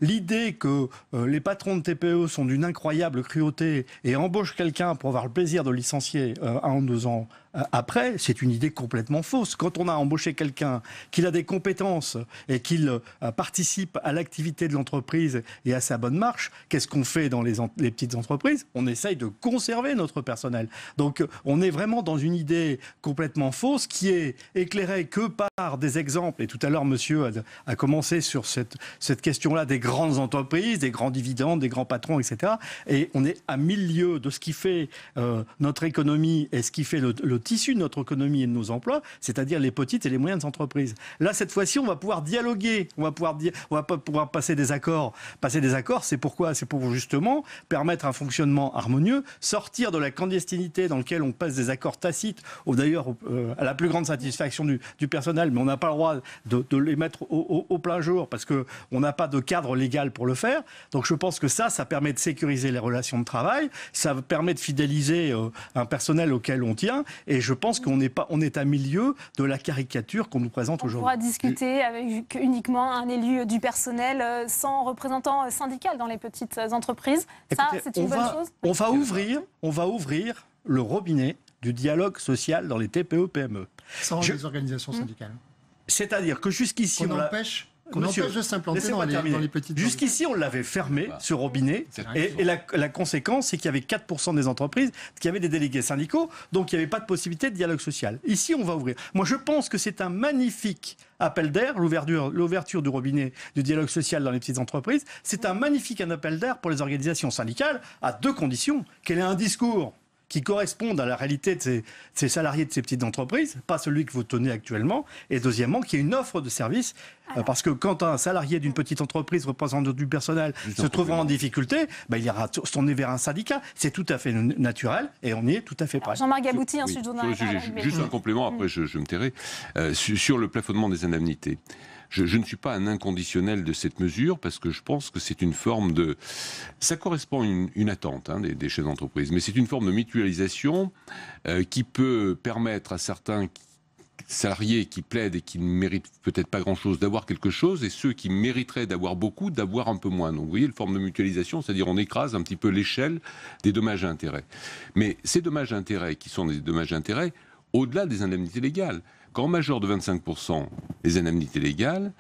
L'idée que les patrons de TPE sont d'une incroyable cruauté et embauchent quelqu'un pour avoir le plaisir de licencier 1 ou 2 ans après, c'est une idée complètement fausse. Quand on a embauché quelqu'un, qu'il a des compétences et qu'il participe à l'activité de l'entreprise et à sa bonne marche, qu'est-ce qu'on fait dans les petites entreprises? On essaye de conserver notre personnel. Donc on est vraiment dans une idée complètement fausse qui est éclairée que par des exemples. Et tout à l'heure, monsieur a commencé sur cette question-là des grandes entreprises, des grands dividendes, des grands patrons, etc. Et on est à 1000 lieues de ce qui fait notre économie et ce qui fait le tissu de notre économie et de nos emplois, c'est-à-dire les petites et les moyennes entreprises. Là, cette fois-ci, on va pouvoir dialoguer, on va pouvoir passer des accords. Passer des accords, c'est pourquoi? C'est pour justement permettre un fonctionnement harmonieux, sortir de la clandestinité dans laquelle on passe des accords tacites, ou d'ailleurs à la plus grande satisfaction du personnel, mais on n'a pas le droit de les mettre au plein jour parce qu'on n'a pas de cadre légal pour le faire. Donc je pense que ça permet de sécuriser les relations de travail, ça permet de fidéliser un personnel auquel on tient. Et je pense qu'on est à milieu de la caricature qu'on nous présente aujourd'hui. On pourra discuter avec uniquement un élu du personnel sans représentant syndical dans les petites entreprises. Ça, c'est une bonne chose. On va ouvrir le robinet du dialogue social dans les TPE-PME. Sans les organisations syndicales. C'est-à-dire que jusqu'ici... Qu'on empêche de s'implanter dans les petites... Jusqu'ici, on l'avait fermé, ce robinet, et la conséquence, c'est qu'il y avait 4% des entreprises qui avaient des délégués syndicaux, donc il n'y avait pas de possibilité de dialogue social. Ici, on va ouvrir. Moi, je pense que c'est un magnifique appel d'air, l'ouverture du robinet du dialogue social dans les petites entreprises. C'est un magnifique appel d'air pour les organisations syndicales, à 2 conditions. Qu'elle ait un discours qui correspondent à la réalité de ces salariés de ces petites entreprises, pas celui que vous tenez actuellement, et deuxièmement, qu'il y ait une offre de service, parce que quand un salarié d'une petite entreprise représentant du personnel se trouvera en difficulté, il ira tourner vers un syndicat. C'est tout à fait naturel, et on y est tout à fait prêt. Jean-Marc Gabouty, ensuite juste un complément, après je me tairai, sur le plafonnement des indemnités. Je ne suis pas un inconditionnel de cette mesure parce que je pense que c'est une forme de... Ça correspond à une attente des chefs d'entreprise, mais c'est une forme de mutualisation qui peut permettre à certains salariés qui plaident et qui ne méritent peut-être pas grand-chose d'avoir quelque chose, et ceux qui mériteraient d'avoir beaucoup, d'avoir un peu moins. Donc vous voyez, une forme de mutualisation, c'est-à-dire on écrase un petit peu l'échelle des dommages et intérêts. Mais ces dommages et intérêts qui sont des dommages et intérêts au-delà des indemnités légales. Quand on majore de 25% les indemnités légales,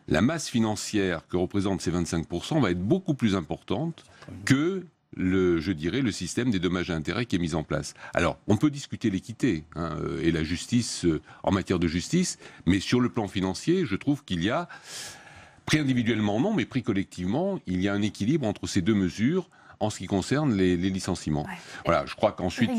la masse financière que représentent ces 25% va être beaucoup plus importante que le système des dommages et intérêts qui est mis en place. Alors, on peut discuter l'équité et la justice en matière de justice, mais sur le plan financier, je trouve qu'il y a, pris individuellement non, mais pris collectivement, il y a un équilibre entre ces deux mesures en ce qui concerne les licenciements. Ouais. Voilà, je crois qu'ensuite,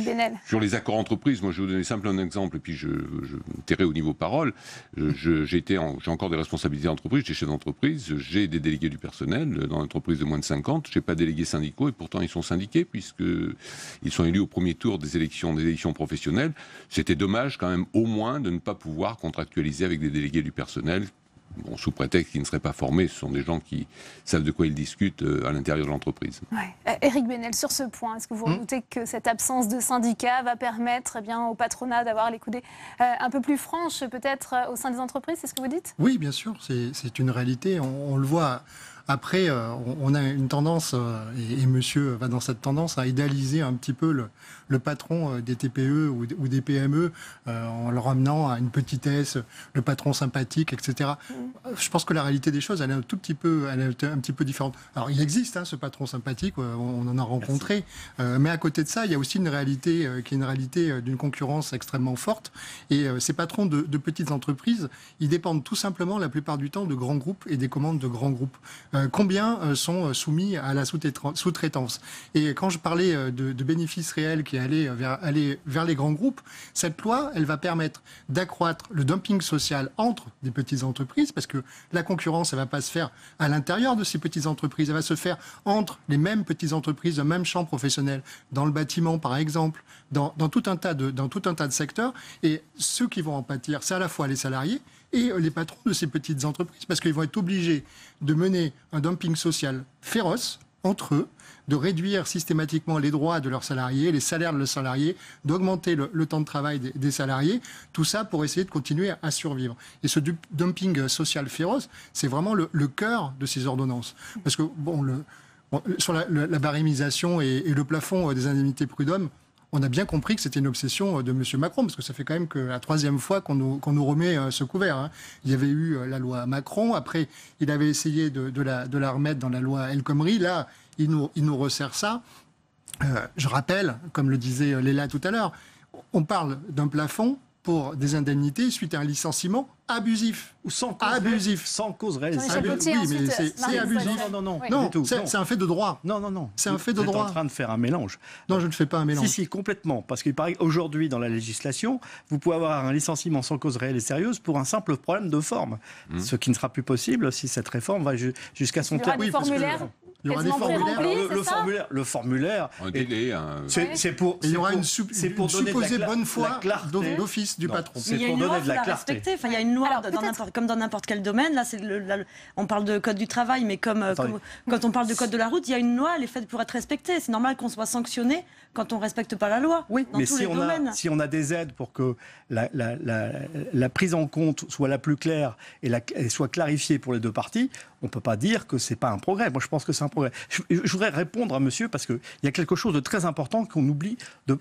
sur les accords entreprises, moi je vais vous donner simplement un exemple, et puis je me tairai au niveau parole. J'ai encore des responsabilités d'entreprise, j'ai chef d'entreprise, j'ai des délégués du personnel dans l'entreprise de moins de 50, je n'ai pas de délégués syndicaux, et pourtant ils sont syndiqués, puisqu'ils sont élus au premier tour des élections professionnelles. C'était dommage quand même au moins de ne pas pouvoir contractualiser avec des délégués du personnel. Bon, sous prétexte qu'ils ne seraient pas formés, ce sont des gens qui savent de quoi ils discutent à l'intérieur de l'entreprise. Ouais. Éric Benel, sur ce point, est-ce que vous redoutez que cette absence de syndicats va permettre au patronat d'avoir les coudées un peu plus franches, peut-être, au sein des entreprises? C'est ce que vous dites? Oui, bien sûr, c'est une réalité. On le voit. Après, on a une tendance, et monsieur va dans cette tendance, à idéaliser un petit peu le patron des TPE ou des PME en le ramenant à une petitesse, le patron sympathique, etc. Je pense que la réalité des choses, elle est un petit peu différente. Alors, il existe ce patron sympathique, on en a rencontré, mais à côté de ça, il y a aussi une réalité qui est une réalité d'une concurrence extrêmement forte. Et ces patrons de petites entreprises, ils dépendent tout simplement, la plupart du temps, de grands groupes et des commandes de grands groupes. Combien sont soumis à la sous-traitance? Et quand je parlais de bénéfices réels qui allaient vers les grands groupes, cette loi, elle va permettre d'accroître le dumping social entre des petites entreprises, parce que la concurrence, elle ne va pas se faire à l'intérieur de ces petites entreprises, elle va se faire entre les mêmes petites entreprises, le même champ professionnel, dans le bâtiment par exemple, dans tout un tas de secteurs. Et ceux qui vont en pâtir, c'est à la fois les salariés et les patrons de ces petites entreprises, parce qu'ils vont être obligés de mener un dumping social féroce entre eux, de réduire systématiquement les droits de leurs salariés, les salaires de leurs salariés, d'augmenter le temps de travail des salariés, tout ça pour essayer de continuer à survivre. Et ce dumping social féroce, c'est vraiment le cœur de ces ordonnances. Parce que, sur la barémisation et le plafond des indemnités prud'hommes, on a bien compris que c'était une obsession de M. Macron, parce que ça fait quand même que la troisième fois qu'on nous remet ce couvert. Il y avait eu la loi Macron, après il avait essayé de la remettre dans la loi El Khomri, là il nous resserre ça. Je rappelle, comme le disait Léla tout à l'heure, on parle d'un plafond pour des indemnités suite à un licenciement abusif. Ou sans cause réelle. Oui, mais c'est abusif. Non, c'est un fait de droit. Non. C'est un fait de droit. Vous êtes en train de faire un mélange. Non, je ne fais pas un mélange. Si, complètement. Parce qu'il paraît qu'aujourd'hui, dans la législation, vous pouvez avoir un licenciement sans cause réelle et sérieuse pour un simple problème de forme. Ce qui ne sera plus possible si cette réforme va jusqu'à son terme. Il y aura des formulaires. Il y aura des formulaires. Le formulaire. Un délai. C'est pour donner supposée bonne foi d'office du patron. Mais il y a une loi, il faut la respecter. Enfin, il y a une loi comme dans n'importe quel domaine. Là, on parle de code du travail, mais quand on parle de code de la route, il y a une loi, elle est faite pour être respectée. C'est normal qu'on soit sanctionné quand on ne respecte pas la loi. Oui, dans mais tous les domaines. Si on a des aides pour que la prise en compte soit la plus claire et soit clarifiée pour les deux parties, on ne peut pas dire que ce n'est pas un progrès. Moi, je pense que c'est un progrès. Je voudrais répondre à monsieur parce qu'il y a quelque chose de très important qu'on oublie,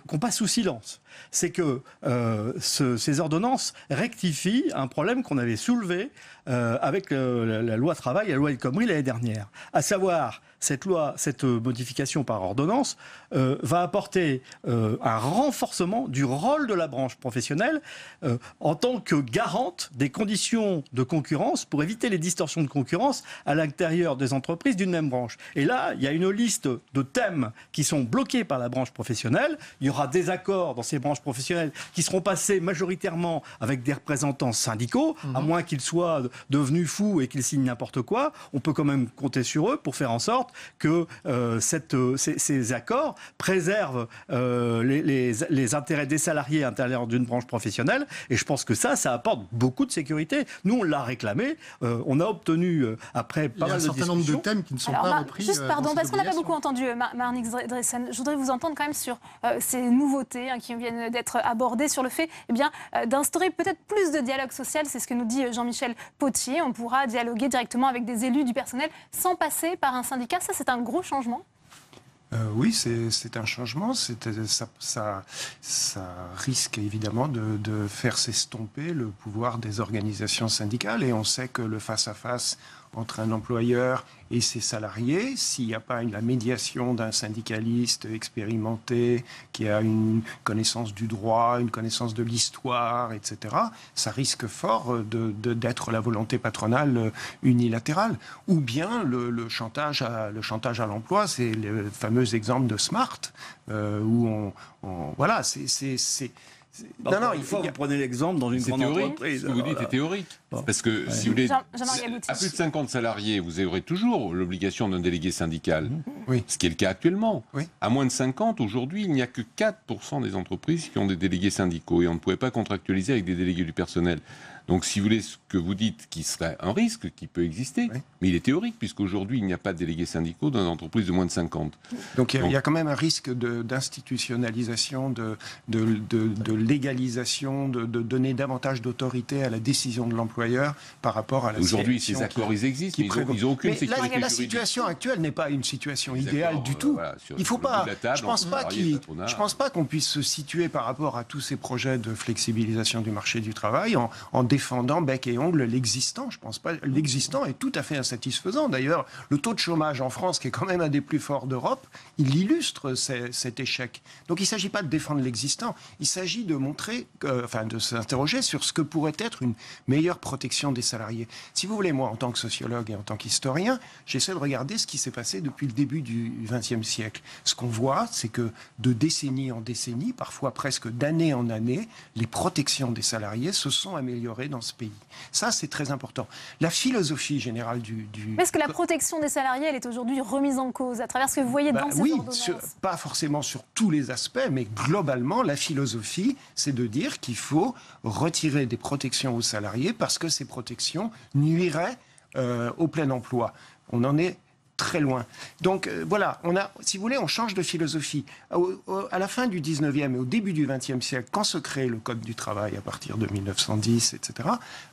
qu'on passe sous silence. C'est que ces ordonnances rectifient un problème qu'on avait soulevé avec la loi travail et la loi El Khomri l'année dernière. À savoir cette modification par ordonnance va apporter un renforcement du rôle de la branche professionnelle en tant que garante des conditions de concurrence pour éviter les distorsions de concurrence à l'intérieur des entreprises d'une même branche. Et là, il y a une liste de thèmes qui sont bloqués par la branche professionnelle. Il y aura des accords dans ces branches professionnelles qui seront passés majoritairement avec des représentants syndicaux, à moins qu'ils soient devenus fous et qu'ils signent n'importe quoi. On peut quand même compter sur eux pour faire en sorte que ces accords préservent les intérêts des salariés à l'intérieur d'une branche professionnelle. Et je pense que ça apporte beaucoup de sécurité. Nous, on l'a réclamé. On a obtenu, après pas mal de discussions... Il y a un certain nombre de thèmes qui ne sont pas repris. Juste, pardon, parce qu'on n'a pas beaucoup entendu Marnix Dressen. Je voudrais vous entendre quand même sur ces nouveautés qui viennent d'être abordées, sur le fait d'instaurer peut-être plus de dialogue social. C'est ce que nous dit Jean-Michel Potier. On pourra dialoguer directement avec des élus du personnel sans passer par un syndicat. Ça, c'est un gros changement. Oui, c'est un changement. Ça risque évidemment de faire s'estomper le pouvoir des organisations syndicales. Et on sait que le face-à-face entre un employeur et ses salariés, s'il n'y a pas la médiation d'un syndicaliste expérimenté, qui a une connaissance du droit, une connaissance de l'histoire, etc., ça risque fort d'être la volonté patronale unilatérale. Ou bien le chantage à l'emploi, c'est le fameux exemple de Smart, où voilà, vous prenez l'exemple dans une grande entreprise. Ce que vous dites est théorique. Parce que si vous voulez, à plus de 50 salariés, vous aurez toujours l'obligation d'un délégué syndical. Ce qui est le cas actuellement. À moins de 50, aujourd'hui, il n'y a que 4% des entreprises qui ont des délégués syndicaux. Et on ne pouvait pas contractualiser avec des délégués du personnel. Donc, si vous voulez, ce que vous dites qui serait un risque qui peut exister, mais il est théorique, puisqu'aujourd'hui, il n'y a pas de délégués syndicaux dans une entreprise de moins de 50. Donc, il y a quand même un risque d'institutionnalisation, de légalisation, de donner davantage d'autorité à la décision de l'employeur par rapport à la Aujourd'hui, ces accords, ils existent, mais ils n'ont aucune sécurité juridique. La situation actuelle n'est pas une situation idéale du tout. Il ne faut pas... Je ne pense pas qu'on puisse se situer par rapport à tous ces projets de flexibilisation du marché du travail en défendant bec et ongle l'existant. Je pense pas. L'existant est tout à fait insatisfaisant. D'ailleurs, le taux de chômage en France, qui est quand même un des plus forts d'Europe, il illustre cet échec. Donc il ne s'agit pas de défendre l'existant. Il s'agit de montrer, de s'interroger sur ce que pourrait être une meilleure protection des salariés. Si vous voulez, moi, en tant que sociologue et en tant qu'historien, j'essaie de regarder ce qui s'est passé depuis le début du XXe siècle. Ce qu'on voit, c'est que de décennie en décennie, parfois presque d'année en année, les protections des salariés se sont améliorées dans ce pays. Ça, c'est très important. La philosophie générale Est-ce que la protection des salariés, elle est aujourd'hui remise en cause à travers ce que vous voyez dans ces ordonnances ? Pas forcément sur tous les aspects, mais globalement, la philosophie, c'est de dire qu'il faut retirer des protections aux salariés parce que ces protections nuiraient au plein emploi. On en est très loin. Donc voilà, si vous voulez, on change de philosophie. À la fin du 19e et au début du 20e siècle, quand se crée le Code du travail à partir de 1910, etc.,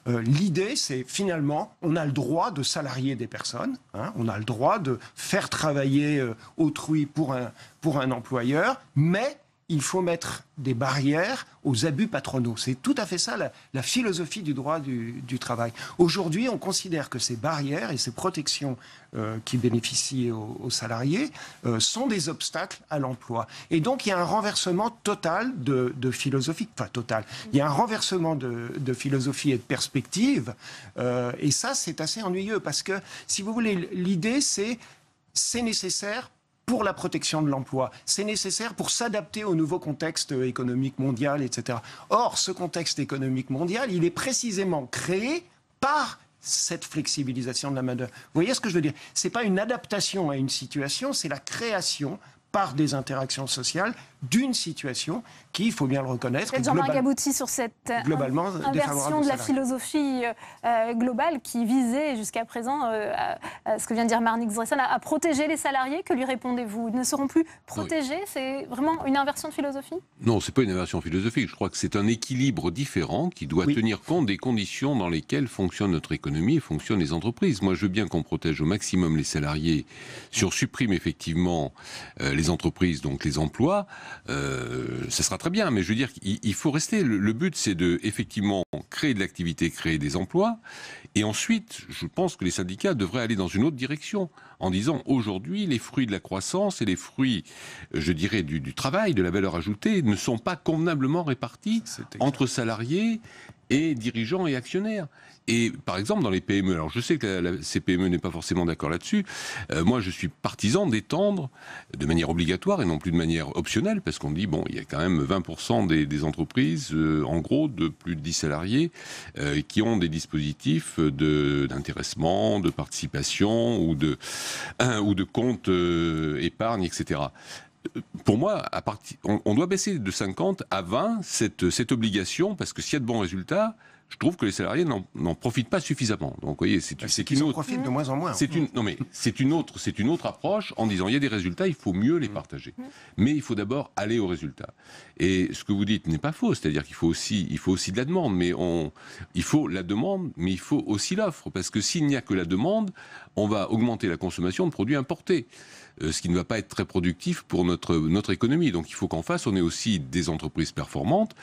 l'idée, c'est finalement, on a le droit de salarier des personnes, on a le droit de faire travailler autrui pour un employeur, mais il faut mettre des barrières aux abus patronaux. C'est tout à fait ça la philosophie du droit du travail. Aujourd'hui, on considère que ces barrières et ces protections qui bénéficient aux salariés sont des obstacles à l'emploi. Et donc, il y a un renversement total de philosophie. Enfin, total. Il y a un renversement de philosophie et de perspective. Et ça, c'est assez ennuyeux parce que, si vous voulez, l'idée, c'est nécessaire pour la protection de l'emploi. C'est nécessaire pour s'adapter au nouveau contexte économique mondial, etc. Or, ce contexte économique mondial, il est précisément créé par cette flexibilisation de la main-d'œuvre. Vous voyez ce que je veux dire ? Ce n'est pas une adaptation à une situation, c'est la création par des interactions sociales d'une situation qui, il faut bien le reconnaître, Jean-Marc Abouti sur cette inversion de la philosophie globale qui visait jusqu'à présent, ce que vient de dire Marnix Dressen, à protéger les salariés. Que lui répondez-vous ? Ils ne seront plus protégés ? C'est vraiment une inversion de philosophie ? Non, ce n'est pas une inversion philosophique. Je crois que c'est un équilibre différent qui doit tenir compte des conditions dans lesquelles fonctionne notre économie et fonctionnent les entreprises. Moi, je veux bien qu'on protège au maximum les salariés, si on supprime effectivement les entreprises, donc les emplois. ça sera très bien. Mais je veux dire qu'il faut rester. Le but, c'est de effectivement créer de l'activité, créer des emplois. Et ensuite, je pense que les syndicats devraient aller dans une autre direction, en disant aujourd'hui, les fruits de la croissance et les fruits, je dirais, du travail, de la valeur ajoutée, ne sont pas convenablement répartis entre salariés et dirigeants et actionnaires. Et par exemple, dans les PME, alors je sais que la CPME n'est pas forcément d'accord là-dessus, moi je suis partisan d'étendre de manière obligatoire et non plus de manière optionnelle, parce qu'on dit, bon, il y a quand même 20% des entreprises, en gros, de plus de 10 salariés, qui ont des dispositifs d'intéressement, de participation ou de compte épargne, etc. Pour moi, on doit baisser de 50 à 20 cette obligation, parce que s'il y a de bons résultats, je trouve que les salariés n'en profitent pas suffisamment. Donc, vous voyez, c'est qu'ils en profitent de moins en moins. C'est une autre approche en disant il y a des résultats, il faut mieux les partager. Mais il faut d'abord aller aux résultats. Et ce que vous dites n'est pas faux, c'est-à-dire qu'il faut aussi de la demande, mais il faut la demande, mais il faut aussi l'offre, parce que s'il n'y a que la demande, on va augmenter la consommation de produits importés. Ce qui ne va pas être très productif pour notre économie. Donc il faut qu'en face, on ait aussi des entreprises performantes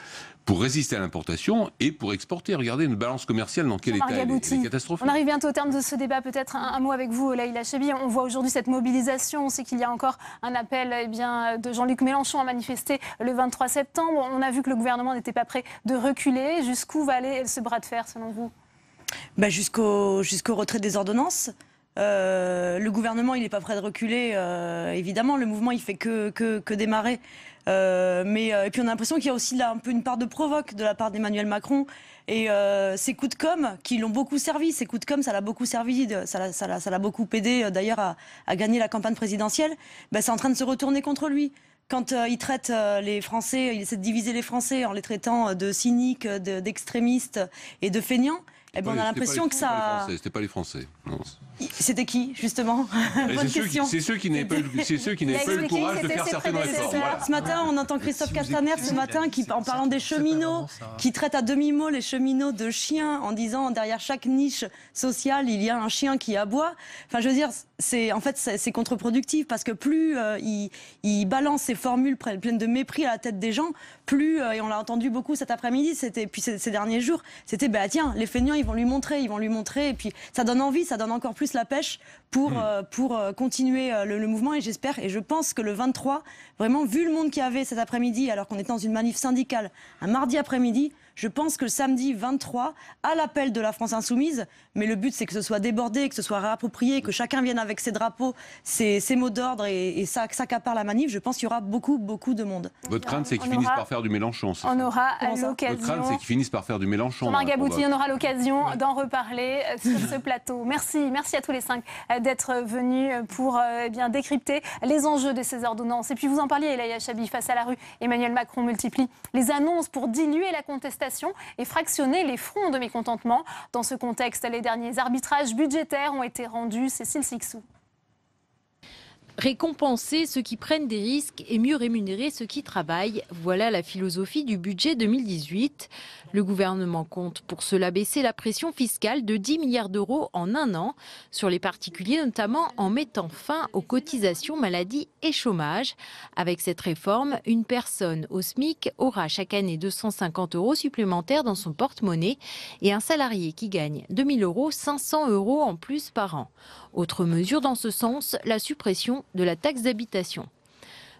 pour résister à l'importation et pour exporter. Regardez notre balance commerciale dans quel état elle est catastrophique. On arrive bientôt au terme de ce débat. Peut-être un mot avec vous, Leïla Chaibi. On voit aujourd'hui cette mobilisation. On sait qu'il y a encore un appel de Jean-Luc Mélenchon à manifester le 23 septembre. On a vu que le gouvernement n'était pas prêt de reculer. Jusqu'où va aller ce bras de fer, selon vous ? Jusqu'au retrait des ordonnances. Le gouvernement, il n'est pas prêt de reculer, évidemment. Le mouvement, il fait que démarrer. Et puis on a l'impression qu'il y a aussi là un peu une part de provoque de la part d'Emmanuel Macron. Et ces coups de com' qui l'ont beaucoup servi, ces coups de com', ça l'a beaucoup servi, ça l'a beaucoup aidé d'ailleurs à gagner la campagne présidentielle. C'est en train de se retourner contre lui. Quand il traite les Français, il essaie de diviser les Français en les traitant de cyniques, d'extrémistes et de feignants. On a l'impression que ça... C'était pas les Français, non. C'était qui, justement? Bonne question. C'est ceux qui n'avaient pas eu le courage de faire certaines réformes. Voilà. Ce matin, on entend Christophe Castaner, en parlant des cheminots, qui traite à demi-mot les cheminots de chiens, en disant derrière chaque niche sociale, il y a un chien qui aboie. Enfin, je veux dire, c'est contre-productif, parce que plus il balance ces formules pleines de mépris à la tête des gens, plus, et on l'a entendu beaucoup cet après-midi, puis ces derniers jours, c'était, tiens, les feignants, ils vont lui montrer, et puis ça donne envie, ça donne encore plus la pêche pour continuer le mouvement. Et j'espère, et je pense que le 23, vraiment, vu le monde qu'il y avait cet après-midi, alors qu'on était dans une manif syndicale, un mardi après-midi, je pense que le samedi 23, à l'appel de la France Insoumise, mais le but c'est que ce soit débordé, que ce soit réapproprié, que chacun vienne avec ses drapeaux, ses mots d'ordre et ça s'accapare la manif, je pense qu'il y aura beaucoup de monde. Votre crainte c'est qu'ils finissent par faire du Mélenchon. On aura l'occasion... Votre crainte c'est qu'ils finissent par faire du Mélenchon. Jean-Marc Gabouty, on aura l'occasion d'en reparler sur ce plateau. Merci à tous les 5 d'être venus pour décrypter les enjeux de ces ordonnances. Et puis vous en parliez, Leïla Chaibi, face à la rue, Emmanuel Macron multiplie les annonces pour diluer la contestation et fractionner les fronts de mécontentement. Dans ce contexte, les derniers arbitrages budgétaires ont été rendus. Cécile Sixou. Récompenser ceux qui prennent des risques et mieux rémunérer ceux qui travaillent. Voilà la philosophie du budget 2018. Le gouvernement compte pour cela baisser la pression fiscale de 10 milliards d'euros en un an sur les particuliers, notamment en mettant fin aux cotisations maladie et chômage. Avec cette réforme, une personne au SMIC aura chaque année 250 euros supplémentaires dans son porte-monnaie et un salarié qui gagne 2000 euros, 500 euros en plus par an. Autre mesure dans ce sens, la suppression de la taxe d'habitation.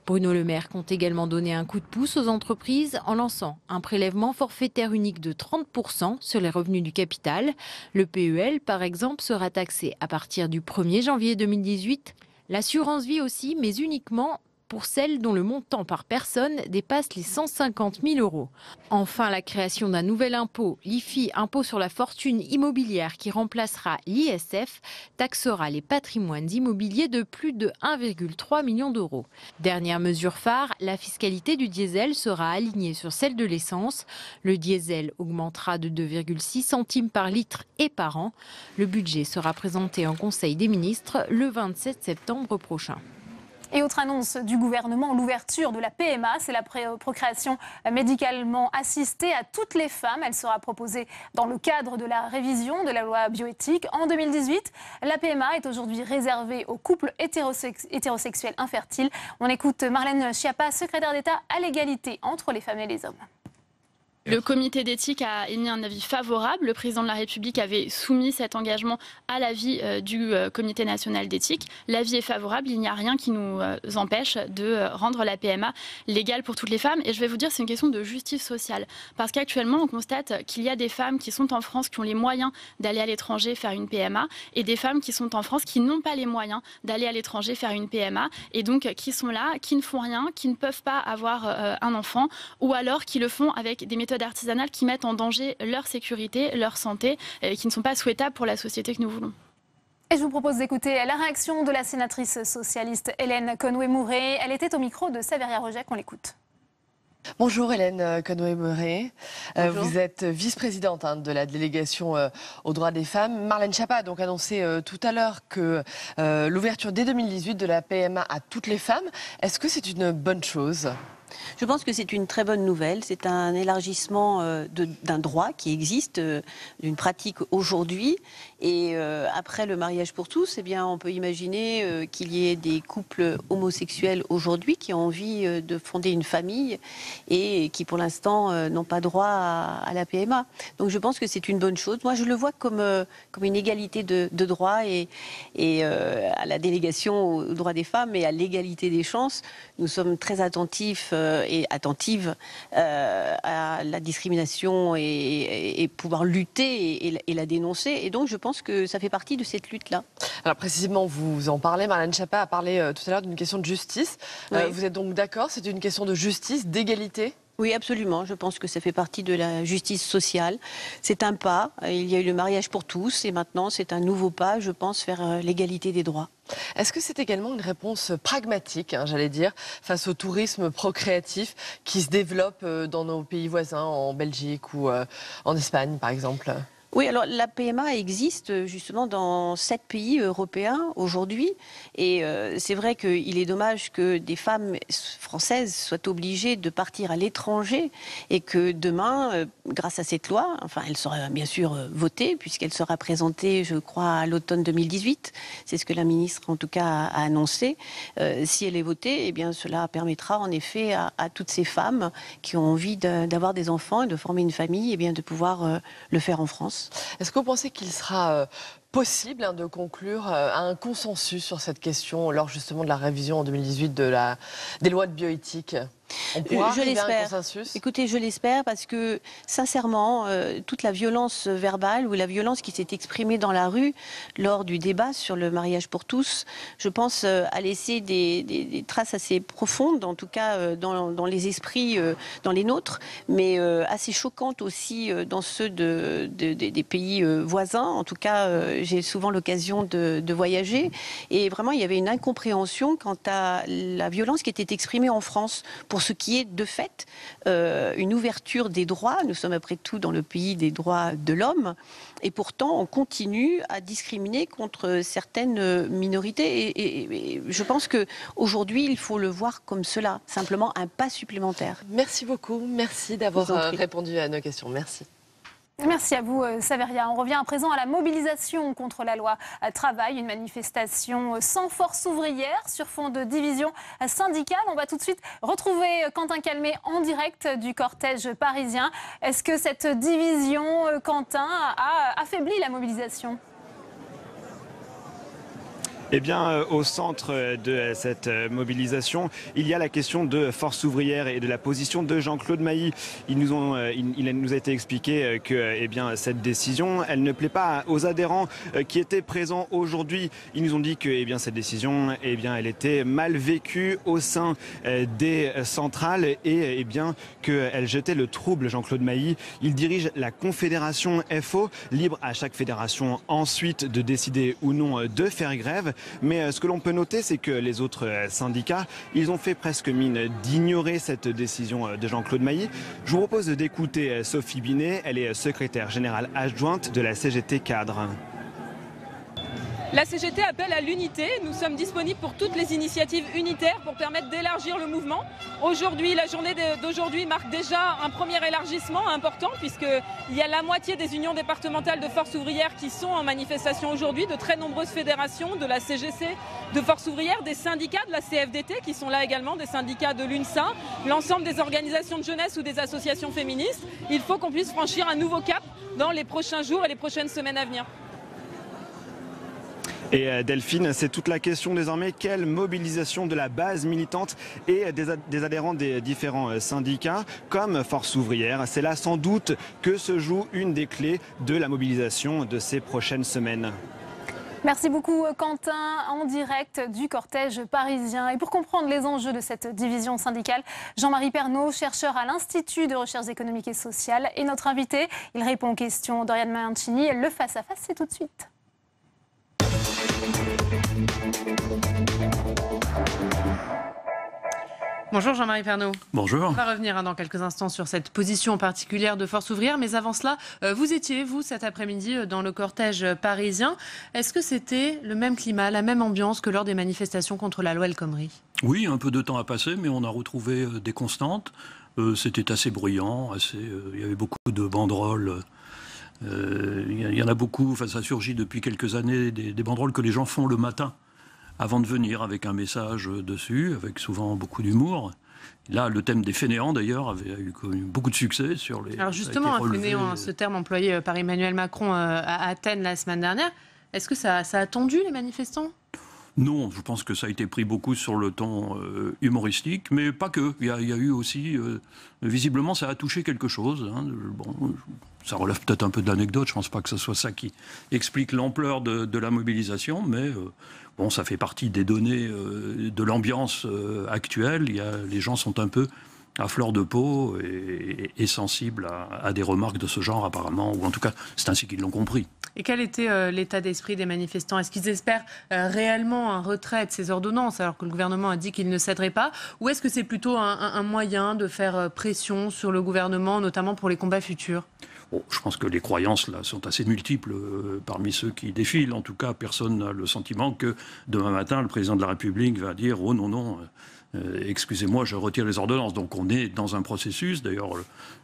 Bruno Le Maire compte également donner un coup de pouce aux entreprises en lançant un prélèvement forfaitaire unique de 30% sur les revenus du capital. Le PEL, par exemple, sera taxé à partir du 1er janvier 2018. L'assurance vie aussi, mais uniquement pour celles dont le montant par personne dépasse les 150 000 euros. Enfin, la création d'un nouvel impôt, l'IFI, impôt sur la fortune immobilière qui remplacera l'ISF, taxera les patrimoines immobiliers de plus de 1,3 million d'euros. Dernière mesure phare, la fiscalité du diesel sera alignée sur celle de l'essence. Le diesel augmentera de 2,6 centimes par litre et par an. Le budget sera présenté en Conseil des ministres le 27 septembre prochain. Et autre annonce du gouvernement, l'ouverture de la PMA, c'est la procréation médicalement assistée à toutes les femmes. Elle sera proposée dans le cadre de la révision de la loi bioéthique en 2018. La PMA est aujourd'hui réservée aux couples hétérosexuels infertiles. On écoute Marlène Schiappa, secrétaire d'État à l'égalité entre les femmes et les hommes. Le comité d'éthique a émis un avis favorable. Le président de la République avait soumis cet engagement à l'avis du comité national d'éthique. L'avis est favorable, il n'y a rien qui nous empêche de rendre la PMA légale pour toutes les femmes. Et je vais vous dire, c'est une question de justice sociale. Parce qu'actuellement, on constate qu'il y a des femmes qui sont en France, qui ont les moyens d'aller à l'étranger faire une PMA, et des femmes qui sont en France, qui n'ont pas les moyens d'aller à l'étranger faire une PMA, et donc qui sont là, qui ne font rien, qui ne peuvent pas avoir un enfant, ou alors qui le font avec des méthodes artisanales qui mettent en danger leur sécurité, leur santé, qui ne sont pas souhaitables pour la société que nous voulons. Et je vous propose d'écouter la réaction de la sénatrice socialiste Hélène Conway-Mouret. Elle était au micro de Saveria Rojek, on l'écoute. Bonjour Hélène Conway-Mouret, vous êtes vice-présidente de la délégation aux droits des femmes. Marlène Schiappa a donc annoncé tout à l'heure que l'ouverture dès 2018 de la PMA à toutes les femmes, est-ce que c'est une bonne chose ? Je pense que c'est une très bonne nouvelle. C'est un élargissement d'un droit qui existe, d'une pratique aujourd'hui. Et après le mariage pour tous, eh bien, on peut imaginer qu'il y ait des couples homosexuels aujourd'hui qui ont envie de fonder une famille et qui, pour l'instant, n'ont pas droit à la PMA. Donc je pense que c'est une bonne chose. Moi, je le vois comme une égalité de droits et à la délégation aux droits des femmes et à l'égalité des chances. Nous sommes très attentifs et attentives à la discrimination et pouvoir lutter et la dénoncer. Et donc, je pense que ça fait partie de cette lutte-là. Alors, précisément, vous en parlez. Marlène Schiappa a parlé tout à l'heure d'une question de justice. Oui. Vous êtes donc d'accord, c'est une question de justice, d'égalité ? Oui, absolument. Je pense que ça fait partie de la justice sociale. C'est un pas. Il y a eu le mariage pour tous et maintenant, c'est un nouveau pas, je pense, vers l'égalité des droits. Est-ce que c'est également une réponse pragmatique, j'allais dire, face au tourisme procréatif qui se développe dans nos pays voisins, en Belgique ou en Espagne, par exemple ? Oui, alors la PMA existe justement dans 7 pays européens aujourd'hui. Et c'est vrai qu'il est dommage que des femmes françaises soient obligées de partir à l'étranger et que demain, grâce à cette loi, enfin elle sera bien sûr votée puisqu'elle sera présentée, je crois, à l'automne 2018. C'est ce que la ministre en tout cas a annoncé. Si elle est votée, eh bien cela permettra en effet à toutes ces femmes qui ont envie d'avoir des enfants et de former une famille, eh bien de pouvoir le faire en France. Est-ce que vous pensez qu'il sera possible de conclure à un consensus sur cette question lors justement de la révision en 2018 des lois de bioéthique ? On pourra arriver à un consensus ? Écoutez, je l'espère parce que, sincèrement, toute la violence verbale ou la violence qui s'est exprimée dans la rue lors du débat sur le mariage pour tous, je pense a laissé des traces assez profondes, en tout cas dans les esprits, dans les nôtres, mais assez choquantes aussi dans ceux des pays voisins. En tout cas, j'ai souvent l'occasion de voyager et vraiment, il y avait une incompréhension quant à la violence qui était exprimée en France pour ce qui est de fait une ouverture des droits. Nous sommes après tout dans le pays des droits de l'homme et pourtant on continue à discriminer contre certaines minorités et je pense qu'aujourd'hui il faut le voir comme cela, simplement un pas supplémentaire. Merci beaucoup, merci d'avoir répondu à nos questions, merci. Merci à vous, Saveria. On revient à présent à la mobilisation contre la loi travail, une manifestation sans force ouvrière sur fond de division syndicale. On va tout de suite retrouver Quentin Calmet en direct du cortège parisien. Est-ce que cette division, Quentin, a affaibli la mobilisation ? Eh bien, au centre de cette mobilisation, il y a la question de force ouvrière et de la position de Jean-Claude Mailly. Il nous a été expliqué que eh bien, cette décision, elle ne plaît pas aux adhérents qui étaient présents aujourd'hui. Ils nous ont dit que eh bien, cette décision, eh bien, elle était mal vécue au sein des centrales et eh bien, qu'elle jetait le trouble. Jean-Claude Mailly, il dirige la Confédération FO, libre à chaque fédération ensuite de décider ou non de faire grève. Mais ce que l'on peut noter, c'est que les autres syndicats, ils ont fait presque mine d'ignorer cette décision de Jean-Claude Mailly. Je vous propose d'écouter Sophie Binet, elle est secrétaire générale adjointe de la CGT Cadre. La CGT appelle à l'unité. Nous sommes disponibles pour toutes les initiatives unitaires pour permettre d'élargir le mouvement. Aujourd'hui, la journée d'aujourd'hui marque déjà un premier élargissement important puisqu'il y a la moitié des unions départementales de Force ouvrière qui sont en manifestation aujourd'hui, de très nombreuses fédérations, de la CGC, de Force ouvrière, des syndicats de la CFDT qui sont là également, des syndicats de l'UNSA, l'ensemble des organisations de jeunesse ou des associations féministes. Il faut qu'on puisse franchir un nouveau cap dans les prochains jours et les prochaines semaines à venir. Et Delphine, c'est toute la question désormais, quelle mobilisation de la base militante et des adhérents des différents syndicats comme Force ouvrière. C'est là sans doute que se joue une des clés de la mobilisation de ces prochaines semaines. Merci beaucoup Quentin, en direct du cortège parisien. Et pour comprendre les enjeux de cette division syndicale, Jean-Marie Pernaut, chercheur à l'Institut de recherche économique et sociale, est notre invité. Il répond aux questions d'Oriane Mancini. Le face-à-face, c'est tout de suite. Bonjour Jean-Marie Pernaut. Bonjour. On va revenir dans quelques instants sur cette position particulière de Force ouvrière, mais avant cela, vous étiez, vous, cet après-midi, dans le cortège parisien. Est-ce que c'était le même climat, la même ambiance que lors des manifestations contre la loi El Khomri? Oui, un peu de temps a passé, mais on a retrouvé des constantes. C'était assez bruyant, il y avait beaucoup de banderoles. Il y en a beaucoup, enfin, ça surgit depuis quelques années, des banderoles que les gens font le matin avant de venir, avec un message dessus, avec souvent beaucoup d'humour. Là, le thème des fainéants, d'ailleurs, avait eu beaucoup de succès sur les... Alors justement, fainéant, ce terme employé par Emmanuel Macron à Athènes la semaine dernière, est-ce que ça a tendu les manifestants ? Non, je pense que ça a été pris beaucoup sur le ton humoristique, mais pas que. Il y a eu aussi... visiblement, ça a touché quelque chose. Hein. Bon, ça relève peut-être un peu de l'anecdote, je ne pense pas que ce soit ça qui explique l'ampleur de la mobilisation, mais bon, ça fait partie des données de l'ambiance actuelle. Les gens sont un peu à fleur de peau et sensibles à des remarques de ce genre, apparemment, ou en tout cas, c'est ainsi qu'ils l'ont compris. Et quel était l'état d'esprit des manifestants? Est-ce qu'ils espèrent réellement un retrait de ces ordonnances, alors que le gouvernement a dit qu'il ne céderait pas? Ou est-ce que c'est plutôt un moyen de faire pression sur le gouvernement, notamment pour les combats futurs? Bon, je pense que les croyances là sont assez multiples parmi ceux qui défilent. En tout cas, personne n'a le sentiment que demain matin, le président de la République va dire « Oh non, non, excusez-moi, je retire les ordonnances ». Donc on est dans un processus. D'ailleurs,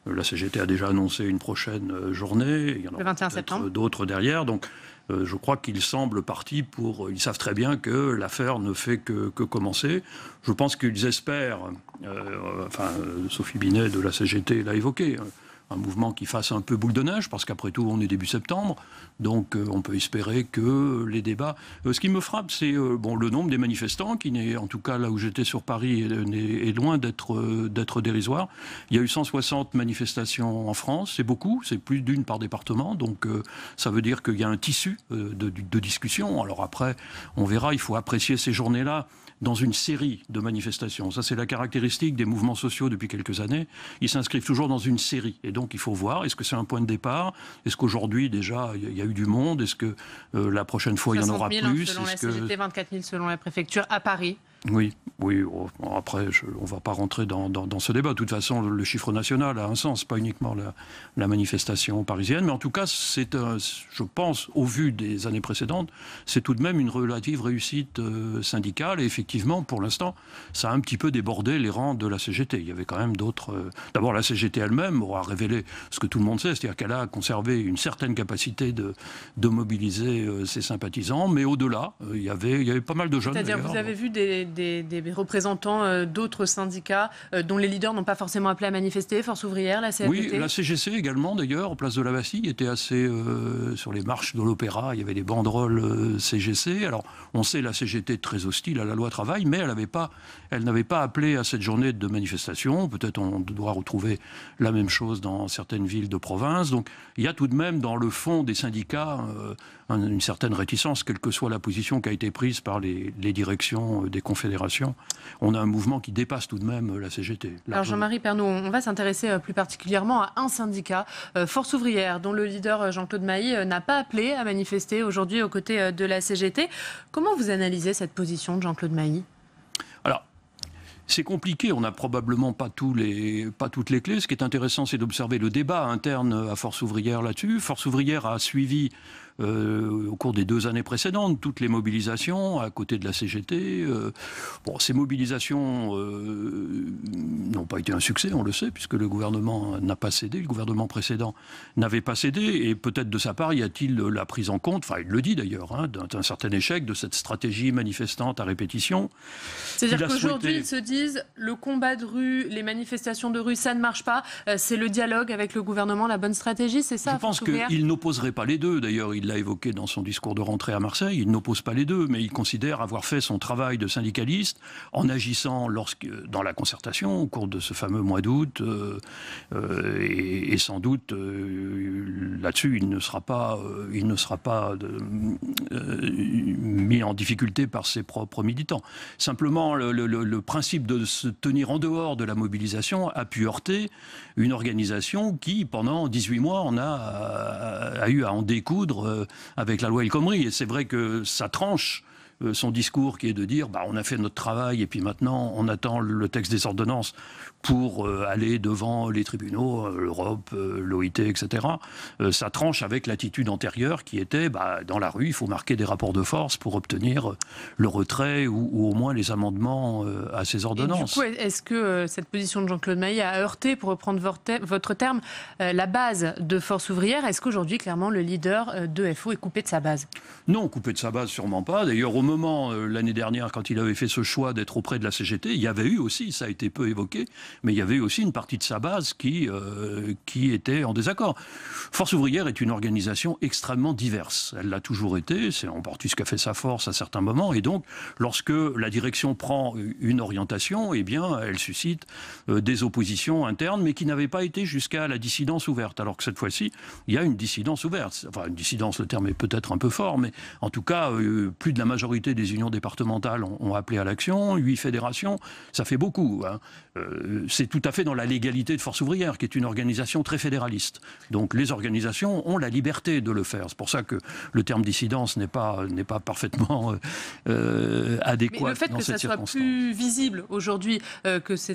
la CGT a déjà annoncé une prochaine journée. Il y en le 21 septembre. D'autres derrière. Donc je crois qu'ils semblent partis pour... Ils savent très bien que l'affaire ne fait que commencer. Je pense qu'ils espèrent, Sophie Binet de la CGT l'a évoqué, un mouvement qui fasse un peu boule de neige, parce qu'après tout, on est début septembre, donc on peut espérer que les débats... ce qui me frappe, c'est le nombre des manifestants, qui n'est, en tout cas là où j'étais sur Paris, est loin d'être dérisoire. Il y a eu 160 manifestations en France, c'est beaucoup, c'est plus d'une par département, donc ça veut dire qu'il y a un tissu de discussion. Alors après, on verra, il faut apprécier ces journées-là dans une série de manifestations. Ça, c'est la caractéristique des mouvements sociaux depuis quelques années. Ils s'inscrivent toujours dans une série. Et donc, il faut voir, est-ce que c'est un point de départ? Est-ce qu'aujourd'hui, déjà, il y a eu du monde? Est-ce que la prochaine fois, il y en aura plus? 60 000 selon la CGT, 24 000 selon la préfecture, à Paris. Oui. Après, on ne va pas rentrer dans ce débat. De toute façon, le chiffre national a un sens, pas uniquement la manifestation parisienne. Mais en tout cas, je pense, au vu des années précédentes, c'est tout de même une relative réussite syndicale. Et effectivement, pour l'instant, ça a un petit peu débordé les rangs de la CGT. Il y avait quand même d'autres... D'abord, la CGT elle-même aura révélé ce que tout le monde sait, c'est-à-dire qu'elle a conservé une certaine capacité de mobiliser ses sympathisants. Mais au-delà, il y avait pas mal de jeunes. C'est-à-dire, vous avez vu des représentants d'autres syndicats dont les leaders n'ont pas forcément appelé à manifester, Force ouvrière, la CFDT? Oui, la CGC également, d'ailleurs, en place de la Bastille, était assez... sur les marches de l'Opéra, il y avait des banderoles CGC. Alors, on sait la CGT très hostile à la loi travail, mais elle n'avait pas appelé à cette journée de manifestation. Peut-être on doit retrouver la même chose dans certaines villes de province. Donc, il y a tout de même, dans le fond des syndicats, une certaine réticence, quelle que soit la position qui a été prise par les directions des confédérations. On a un mouvement qui dépasse tout de même la CGT. Alors Jean-Marie Pernaut, on va s'intéresser plus particulièrement à un syndicat, Force ouvrière, dont le leader Jean-Claude Mailly n'a pas appelé à manifester aujourd'hui aux côtés de la CGT. Comment vous analysez cette position de Jean-Claude Mailly? Alors, c'est compliqué, on n'a probablement pas toutes les clés. Ce qui est intéressant, c'est d'observer le débat interne à Force ouvrière là-dessus. Force ouvrière a suivi au cours des 2 années précédentes, toutes les mobilisations à côté de la CGT. Bon, ces mobilisations n'ont pas été un succès, on le sait, puisque le gouvernement n'a pas cédé, le gouvernement précédent n'avait pas cédé, et peut-être de sa part y a-t-il la prise en compte, enfin il le dit d'ailleurs, hein, d'un certain échec de cette stratégie manifestante à répétition. C'est-à-dire qu'aujourd'hui ils se disent le combat de rue, les manifestations de rue, ça ne marche pas, c'est le dialogue avec le gouvernement la bonne stratégie, c'est ça? Je pense qu'il n'opposerait pas les deux, d'ailleurs il l'a évoqué dans son discours de rentrée à Marseille, il n'oppose pas les deux, mais il considère avoir fait son travail de syndicaliste en agissant dans la concertation au cours de ce fameux mois d'août, et sans doute là-dessus il ne sera pas mis en difficulté par ses propres militants. Simplement, le principe de se tenir en dehors de la mobilisation a pu heurter une organisation qui, pendant 18 mois, a eu à en découdre avec la loi El Khomri. Et c'est vrai que ça tranche son discours qui est de dire on a fait notre travail et puis maintenant on attend le texte des ordonnances pour aller devant les tribunaux, l'Europe, l'OIT, etc. Ça tranche avec l'attitude antérieure qui était dans la rue, il faut marquer des rapports de force pour obtenir le retrait ou au moins les amendements à ces ordonnances. Et du coup, est-ce que cette position de Jean-Claude Mailly a heurté, pour reprendre votre terme, la base de Force ouvrière? Est-ce qu'aujourd'hui, clairement, le leader de FO est coupé de sa base? Non, coupé de sa base, sûrement pas. D'ailleurs, au moment, l'année dernière, quand il avait fait ce choix d'être auprès de la CGT, il y avait eu aussi, ça a été peu évoqué, mais il y avait eu aussi une partie de sa base qui était en désaccord. Force ouvrière est une organisation extrêmement diverse. Elle l'a toujours été, c'est en partie ce qu'a fait sa force à certains moments, et donc, lorsque la direction prend une orientation, eh bien, elle suscite des oppositions internes, mais qui n'avaient pas été jusqu'à la dissidence ouverte. Alors que cette fois-ci, il y a une dissidence ouverte. Enfin, une dissidence, le terme est peut-être un peu fort, mais en tout cas, plus de la majorité des unions départementales ont appelé à l'action, 8 fédérations, ça fait beaucoup. Hein. C'est tout à fait dans la légalité de Force ouvrière, qui est une organisation très fédéraliste. Donc les organisations ont la liberté de le faire. C'est pour ça que le terme dissidence n'est pas parfaitement adéquat. Mais le fait dans que cette ça soit circonstance. plus visible aujourd'hui que ce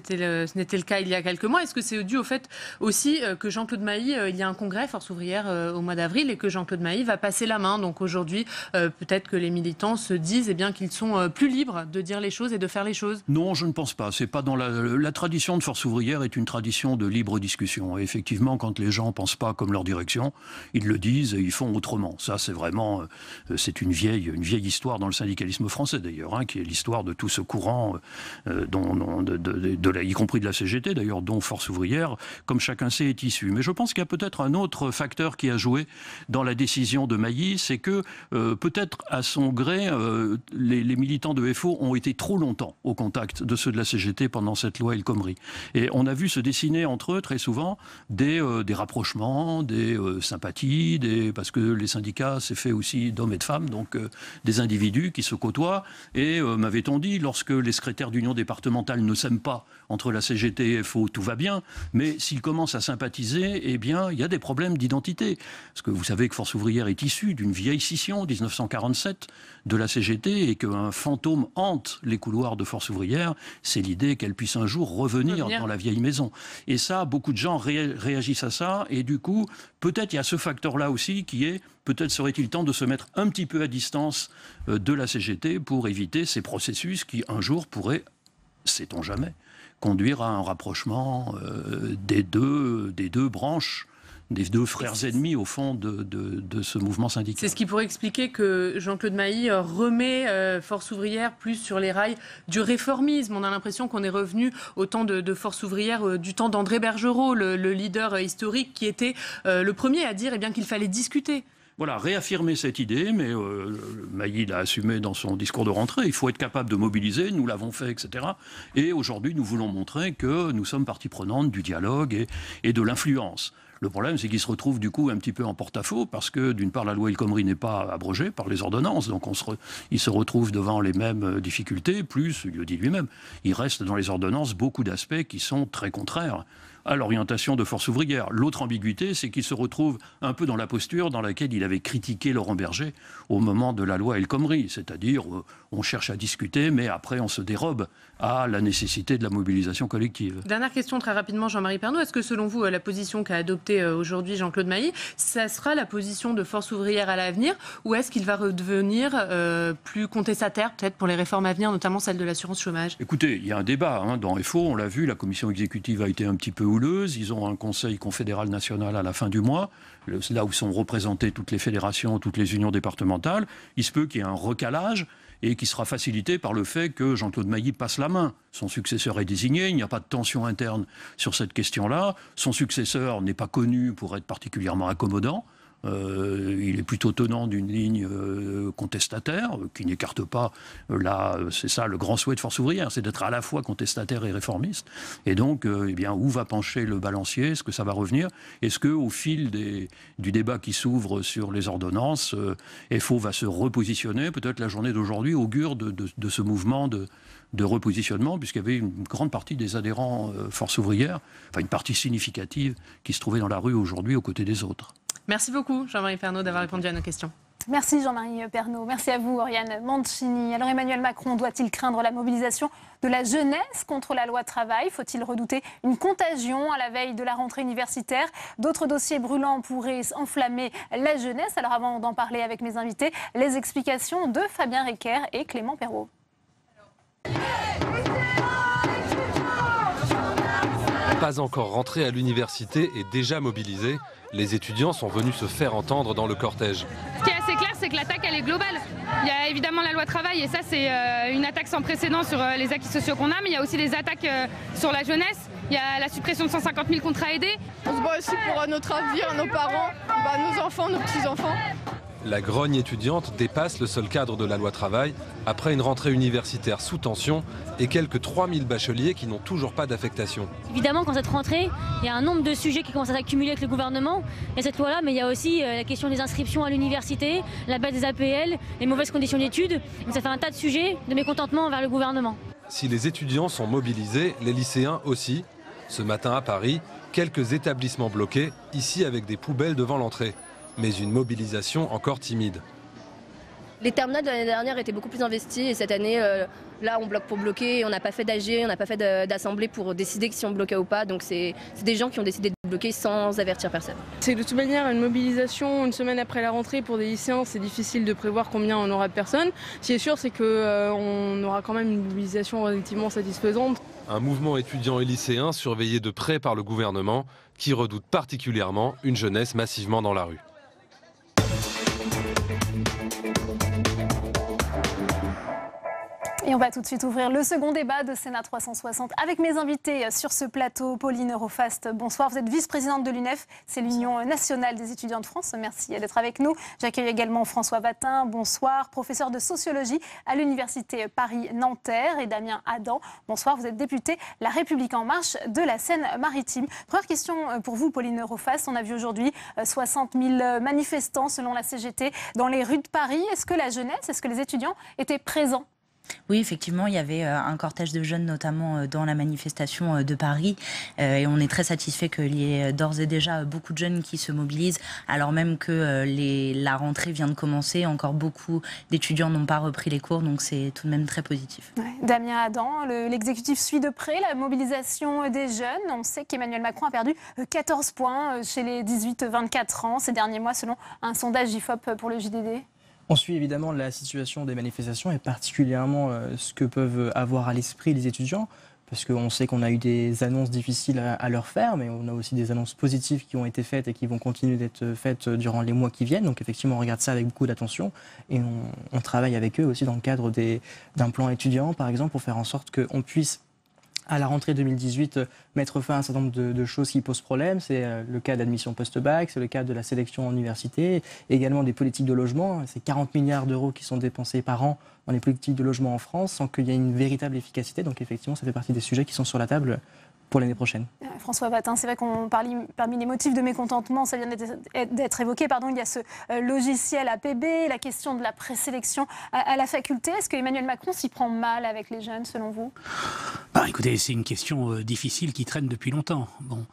n'était le cas il y a quelques mois, est-ce que c'est dû au fait aussi que Jean-Claude Mailly, il y a un congrès Force ouvrière au mois d'avril et que Jean-Claude Mailly va passer la main. Donc aujourd'hui, peut-être que les militants se disent qu'ils sont plus libres de dire les choses et de faire les choses. Non, je ne pense pas. C'est pas dans la tradition de Force ouvrière est une tradition de libre discussion. Et effectivement, quand les gens ne pensent pas comme leur direction, ils le disent et ils font autrement. Ça, c'est vraiment, c'est une vieille histoire dans le syndicalisme français d'ailleurs, hein, qui est l'histoire de tout ce courant, y compris de la CGT d'ailleurs, dont Force ouvrière, comme chacun sait, est issu. Mais je pense qu'il y a peut-être un autre facteur qui a joué dans la décision de Mailly, c'est que peut-être à son gré, les militants de FO ont été trop longtemps au contact de ceux de la CGT pendant cette loi El Khomri. Et on a vu se dessiner entre eux très souvent des rapprochements, des sympathies, parce que les syndicats, c'est fait aussi d'hommes et de femmes, donc des individus qui se côtoient. Et m'avait-on dit, lorsque les secrétaires d'union départementale ne s'aiment pas entre la CGT et FO, tout va bien, mais s'ils commencent à sympathiser, eh bien, il y a des problèmes d'identité. Parce que vous savez que Force ouvrière est issue d'une vieille scission, 1947, de la CGT, et qu'un fantôme hante les couloirs de Force ouvrière, c'est l'idée qu'elle puisse un jour revenir dans la vieille maison. Et ça, beaucoup de gens réagissent à ça, et du coup, peut-être il y a ce facteur-là aussi qui est, peut-être serait-il temps de se mettre un petit peu à distance de la CGT pour éviter ces processus qui, un jour, pourraient, sait-on jamais, conduire à un rapprochement des deux branches, des deux frères ennemis, au fond, de ce mouvement syndical. C'est ce qui pourrait expliquer que Jean-Claude Mailly remet Force ouvrière plus sur les rails du réformisme. On a l'impression qu'on est revenu au temps de Force ouvrière, du temps d'André Bergerot, le leader historique, qui était le premier à dire qu'il fallait discuter. Voilà, réaffirmer cette idée, mais Mailly l'a assumé dans son discours de rentrée. Il faut être capable de mobiliser, nous l'avons fait, etc. Et aujourd'hui, nous voulons montrer que nous sommes partie prenante du dialogue et de l'influence. Le problème, c'est qu'il se retrouve du coup un petit peu en porte-à-faux parce que, d'une part, la loi El Khomri n'est pas abrogée par les ordonnances, donc il se retrouve devant les mêmes difficultés, plus, il le dit lui-même, il reste dans les ordonnances beaucoup d'aspects qui sont très contraires à l'orientation de Force ouvrière. L'autre ambiguïté, c'est qu'il se retrouve un peu dans la posture dans laquelle il avait critiqué Laurent Berger au moment de la loi El Khomri, c'est-à-dire on cherche à discuter, mais après on se dérobe à la nécessité de la mobilisation collective. Dernière question très rapidement, Jean-Marie Pernaut. Est-ce que selon vous, la position qu'a adoptée écouté aujourd'hui Jean-Claude Mailly. Ça sera la position de Force ouvrière à l'avenir, ou est-ce qu'il va redevenir plus contestataire peut-être pour les réformes à venir, notamment celle de l'assurance chômage? Écoutez, il y a un débat dans FO, on l'a vu, la commission exécutive a été un petit peu houleuse, ils ont un conseil confédéral national à la fin du mois, là où sont représentées toutes les fédérations, toutes les unions départementales. Il se peut qu'il y ait un recalage et qui sera facilité par le fait que Jean-Claude Mailly passe la main. Son successeur est désigné, il n'y a pas de tension interne sur cette question-là. Son successeur n'est pas connu pour être particulièrement accommodant. Il est plutôt tenant d'une ligne contestataire, qui n'écarte pas, c'est ça le grand souhait de Force ouvrière, c'est d'être à la fois contestataire et réformiste. Et donc, où va pencher le balancier? Est-ce que ça va revenir? Est-ce qu'au fil du débat qui s'ouvre sur les ordonnances, FO va se repositionner? Peut-être la journée d'aujourd'hui augure de ce mouvement de repositionnement, puisqu'il y avait une grande partie des adhérents Force ouvrière, enfin une partie significative, qui se trouvait dans la rue aujourd'hui aux côtés des autres. Merci beaucoup, Jean-Marie Pernaut, d'avoir répondu à nos questions. Merci Jean-Marie Pernaut. Merci à vous, Oriane Mancini. Alors Emmanuel Macron doit-il craindre la mobilisation de la jeunesse contre la loi travail? Faut-il redouter une contagion à la veille de la rentrée universitaire? D'autres dossiers brûlants pourraient enflammer la jeunesse. Alors avant d'en parler avec mes invités, les explications de Fabien Recker et Clément Perrault. Pas encore rentré à l'université et déjà mobilisé, les étudiants sont venus se faire entendre dans le cortège. Ce qui est assez clair, c'est que l'attaque, elle est globale. Il y a évidemment la loi travail, et ça, c'est une attaque sans précédent sur les acquis sociaux qu'on a, mais il y a aussi des attaques sur la jeunesse. Il y a la suppression de 150 000 contrats aidés. On se bat aussi pour notre avenir, nos parents, nos enfants, nos petits-enfants. La grogne étudiante dépasse le seul cadre de la loi travail après une rentrée universitaire sous tension et quelques 3000 bacheliers qui n'ont toujours pas d'affectation. Évidemment, quand cette rentrée, il y a un nombre de sujets qui commencent à s'accumuler avec le gouvernement. Il y a cette loi-là, mais il y a aussi la question des inscriptions à l'université, la baisse des APL, les mauvaises conditions d'études. Donc ça fait un tas de sujets de mécontentement envers le gouvernement. Si les étudiants sont mobilisés, les lycéens aussi. Ce matin à Paris, quelques établissements bloqués, ici avec des poubelles devant l'entrée. Mais une mobilisation encore timide. Les terminales de l'année dernière étaient beaucoup plus investis et cette année, là, on bloque pour bloquer. On n'a pas fait d'AG, on n'a pas fait d'assemblée pour décider si on bloquait ou pas. Donc c'est des gens qui ont décidé de bloquer sans avertir personne. C'est de toute manière une mobilisation une semaine après la rentrée pour des lycéens. C'est difficile de prévoir combien on aura de personnes. Ce qui est sûr, c'est qu'on aura quand même une mobilisation relativement satisfaisante. Un mouvement étudiant et lycéen surveillé de près par le gouvernement qui redoute particulièrement une jeunesse massivement dans la rue. Et on va tout de suite ouvrir le second débat de Sénat 360 avec mes invités sur ce plateau. Pauline Eurofast, bonsoir. Vous êtes vice-présidente de l'UNEF, c'est l'Union nationale des étudiants de France. Merci d'être avec nous. J'accueille également François Vatin, bonsoir. Professeur de sociologie à l'Université Paris-Nanterre. Et Damien Adam, bonsoir. Vous êtes député La République En Marche de la Seine-Maritime. Première question pour vous, Pauline Eurofast. On a vu aujourd'hui 60 000 manifestants selon la CGT dans les rues de Paris. Est-ce que la jeunesse, est-ce que les étudiants étaient présents? Oui, effectivement, il y avait un cortège de jeunes, notamment dans la manifestation de Paris. Et on est très satisfait qu'il y ait d'ores et déjà beaucoup de jeunes qui se mobilisent, alors même que la rentrée vient de commencer. Encore beaucoup d'étudiants n'ont pas repris les cours, donc c'est tout de même très positif. Ouais. Damien Adam, l'exécutif suit de près la mobilisation des jeunes. On sait qu'Emmanuel Macron a perdu 14 points chez les 18-24 ans ces derniers mois, selon un sondage IFOP pour le JDD. On suit évidemment la situation des manifestations et particulièrement ce que peuvent avoir à l'esprit les étudiants, parce qu'on sait qu'on a eu des annonces difficiles à leur faire, mais on a aussi des annonces positives qui ont été faites et qui vont continuer d'être faites durant les mois qui viennent. Donc effectivement, on regarde ça avec beaucoup d'attention et on travaille avec eux aussi dans le cadre d'un plan étudiant, par exemple, pour faire en sorte qu'on puisse à la rentrée 2018, mettre fin à un certain nombre de choses qui posent problème. C'est le cas d'admission post-bac, c'est le cas de la sélection en université, également des politiques de logement. C'est 40 milliards d'euros qui sont dépensés par an dans les politiques de logement en France sans qu'il y ait une véritable efficacité. Donc effectivement, ça fait partie des sujets qui sont sur la table pour l'année prochaine. François Vatin, c'est vrai qu'on parle parmi les motifs de mécontentement, ça vient d'être évoqué, pardon, il y a ce logiciel APB, la question de la présélection à la faculté. Est-ce que Emmanuel Macron s'y prend mal avec les jeunes, selon vous ? Écoutez, c'est une question difficile qui traîne depuis longtemps. Bon,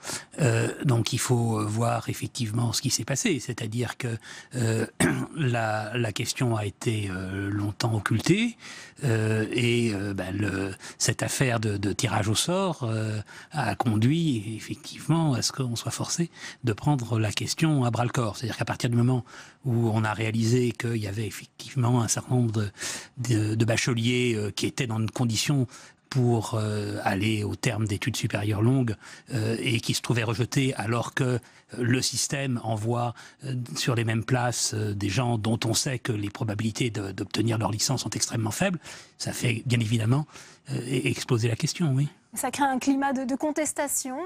donc il faut voir effectivement ce qui s'est passé, c'est-à-dire que la question a été longtemps occultée cette affaire de tirage au sort a conduit effectivement à ce qu'on soit forcé de prendre la question à bras-le-corps. C'est-à-dire qu'à partir du moment où on a réalisé qu'il y avait effectivement un certain nombre de bacheliers qui étaient dans une condition pour aller au terme d'études supérieures longues et qui se trouvaient rejetés alors que le système envoie sur les mêmes places des gens dont on sait que les probabilités d'obtenir leur licence sont extrêmement faibles, ça fait bien évidemment exploser la question, oui. Ça crée un climat de contestation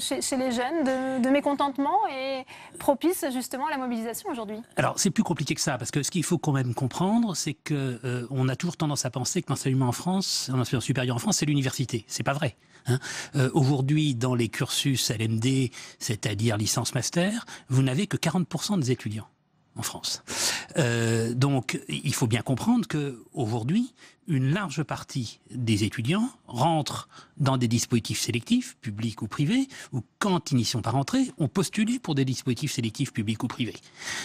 chez les jeunes, de mécontentement et propice justement à la mobilisation aujourd'hui. Alors c'est plus compliqué que ça, parce que ce qu'il faut quand même comprendre, c'est que on a toujours tendance à penser que l'enseignement en France, l'enseignement supérieur en France, c'est l'université. C'est pas vrai. Hein. Aujourd'hui, dans les cursus LMD, c'est-à-dire licence-master, vous n'avez que 40% des étudiants en France. Donc, il faut bien comprendre qu'aujourd'hui, une large partie des étudiants rentrent dans des dispositifs sélectifs, publics ou privés, ou quand ils n'y sont pas rentrés, ont postulé pour des dispositifs sélectifs publics ou privés.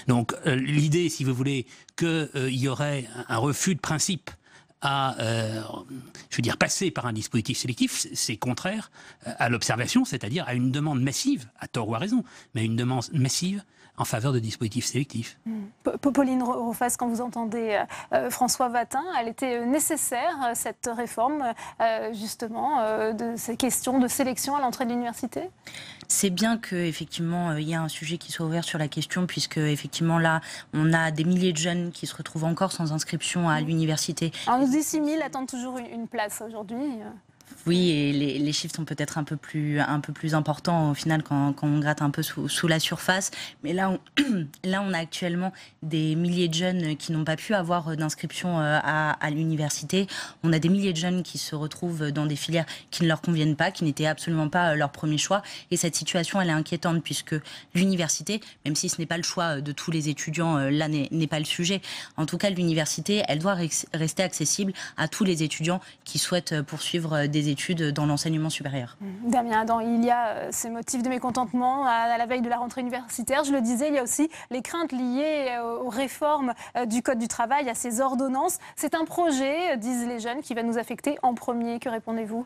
Donc, l'idée, si vous voulez, qu'il y aurait un refus de principe à, passer par un dispositif sélectif, c'est contraire à l'observation, c'est-à-dire à une demande massive, à tort ou à raison, mais une demande massive en faveur de dispositifs sélectifs. Pauline Rofast, quand vous entendez François Watin, elle était nécessaire, cette réforme, justement, de ces questions de sélection à l'entrée de l'université ? C'est bien qu'effectivement, il y a un sujet qui soit ouvert sur la question, puisque effectivement là, on a des milliers de jeunes qui se retrouvent encore sans inscription à l'université. Alors, on nous dit 6 000 attendent toujours une place aujourd'hui. Oui, et les chiffres sont peut-être un peu plus importants au final quand on gratte un peu sous la surface. Mais là, on a actuellement des milliers de jeunes qui n'ont pas pu avoir d'inscription à l'université. On a des milliers de jeunes qui se retrouvent dans des filières qui ne leur conviennent pas, qui n'étaient absolument pas leur premier choix. Et cette situation, elle est inquiétante puisque l'université, même si ce n'est pas le choix de tous les étudiants, là n'est pas le sujet. En tout cas, l'université, elle doit rester accessible à tous les étudiants qui souhaitent poursuivre des études dans l'enseignement supérieur. Damien Adam, il y a ces motifs de mécontentement à la veille de la rentrée universitaire. Je le disais, il y a aussi les craintes liées aux réformes du Code du travail, à ces ordonnances. C'est un projet, disent les jeunes, qui va nous affecter en premier. Que répondez-vous ?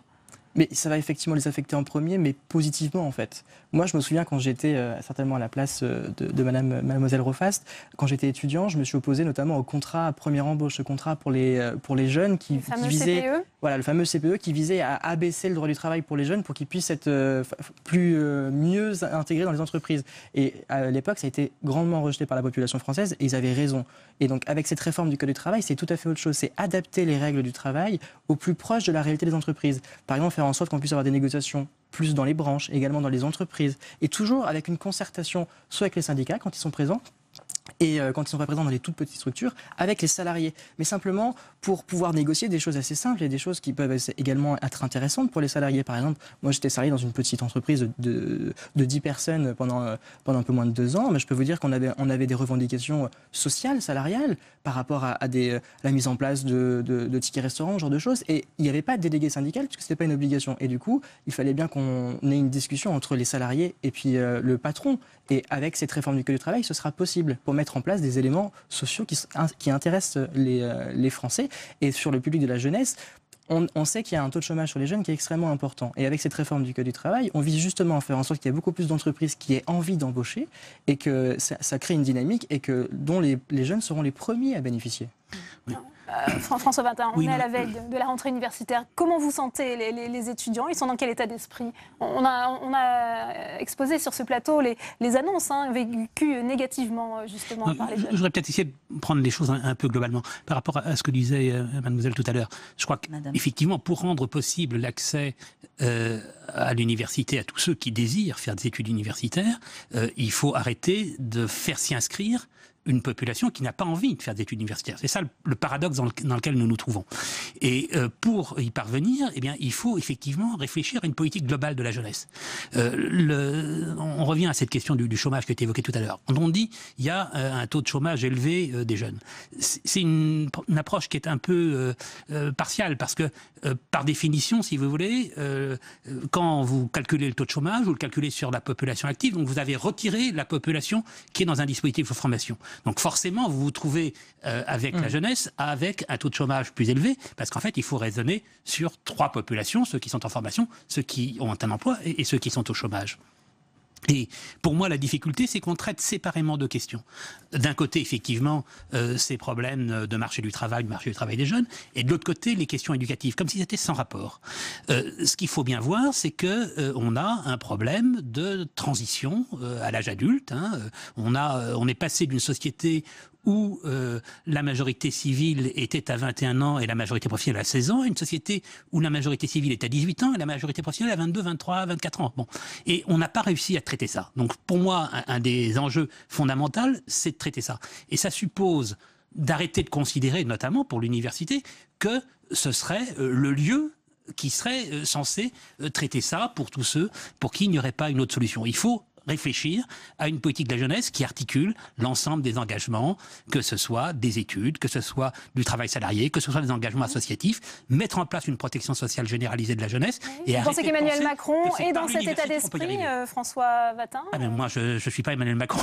Mais ça va effectivement les affecter en premier, mais positivement en fait. Moi, je me souviens quand j'étais certainement à la place de mademoiselle Rofast, quand j'étais étudiant, je me suis opposé notamment au contrat première embauche, ce contrat pour les jeunes qui visait, CPE. Voilà, le fameux CPE qui visait à abaisser le droit du travail pour les jeunes pour qu'ils puissent être mieux intégrés dans les entreprises. Et à l'époque, ça a été grandement rejeté par la population française et ils avaient raison. Et donc, avec cette réforme du Code du travail, c'est tout à fait autre chose. C'est adapter les règles du travail au plus proche de la réalité des entreprises. Par exemple, faire en sorte qu'on puisse avoir des négociations plus dans les branches, également dans les entreprises, et toujours avec une concertation, soit avec les syndicats quand ils sont présents, et quand ils ne sont pas présents dans les toutes petites structures, avec les salariés. Mais simplement pour pouvoir négocier des choses assez simples et des choses qui peuvent également être intéressantes pour les salariés. Par exemple, moi j'étais salarié dans une petite entreprise de 10 personnes pendant un peu moins de 2 ans, mais je peux vous dire qu'on avait des revendications sociales, salariales, par rapport à la mise en place de tickets restaurants, ce genre de choses. Et il n'y avait pas de délégué syndical puisque ce n'était pas une obligation. Et du coup, il fallait bien qu'on ait une discussion entre les salariés et puis le patron. Et avec cette réforme du Code du travail, ce sera possible pour mettre en place des éléments sociaux qui intéressent les Français. Et sur le public de la jeunesse, on sait qu'il y a un taux de chômage sur les jeunes qui est extrêmement important. Et avec cette réforme du Code du travail, on vise justement à faire en sorte qu'il y ait beaucoup plus d'entreprises qui aient envie d'embaucher et que ça crée une dynamique et dont les jeunes seront les premiers à bénéficier. Oui. François Watin, on est à la veille de la rentrée universitaire. Comment vous sentez les étudiants ? Ils sont dans quel état d'esprit ? On a exposé sur ce plateau les annonces vécues négativement justement par les jeunes. Je voudrais peut-être essayer de prendre les choses un peu globalement. Par rapport à ce que disait mademoiselle tout à l'heure, je crois qu'effectivement, pour rendre possible l'accès à l'université à tous ceux qui désirent faire des études universitaires, il faut arrêter de faire s'y inscrire une population qui n'a pas envie de faire des études universitaires. C'est ça le paradoxe dans lequel nous nous trouvons. Et pour y parvenir, eh bien, il faut effectivement réfléchir à une politique globale de la jeunesse. On revient à cette question du chômage qui a été évoquée tout à l'heure. On dit il y a un taux de chômage élevé des jeunes. C'est une approche qui est un peu partiale parce que, par définition, si vous voulez, quand vous calculez le taux de chômage, vous le calculez sur la population active, donc vous avez retiré la population qui est dans un dispositif de formation. Donc forcément, vous vous trouvez avec la jeunesse, avec un taux de chômage plus élevé, parce qu'en fait, il faut raisonner sur 3 populations, ceux qui sont en formation, ceux qui ont un emploi et ceux qui sont au chômage. Et pour moi, la difficulté, c'est qu'on traite séparément deux questions. D'un côté, effectivement, ces problèmes de marché du travail des jeunes, et de l'autre côté, les questions éducatives, comme si c'était sans rapport. Ce qu'il faut bien voir, c'est que on a un problème de transition à l'âge adulte. On est passé d'une société où la majorité civile était à 21 ans et la majorité professionnelle à 16 ans, une société où la majorité civile est à 18 ans et la majorité professionnelle à 22, 23, 24 ans. Bon. Et on n'a pas réussi à traiter ça. Donc pour moi, un des enjeux fondamentaux, c'est de traiter ça. Et ça suppose d'arrêter de considérer, notamment pour l'université, que ce serait le lieu qui serait censé traiter ça pour tous ceux pour qui il n'y aurait pas une autre solution. Il faut réfléchir à une politique de la jeunesse qui articule l'ensemble des engagements, que ce soit des études, que ce soit du travail salarié, que ce soit des engagements associatifs, mettre en place une protection sociale généralisée de la jeunesse. Oui. Vous pensez qu'Emmanuel Macron est dans cet état d'esprit, François Vatin? Moi, je ne suis pas Emmanuel Macron.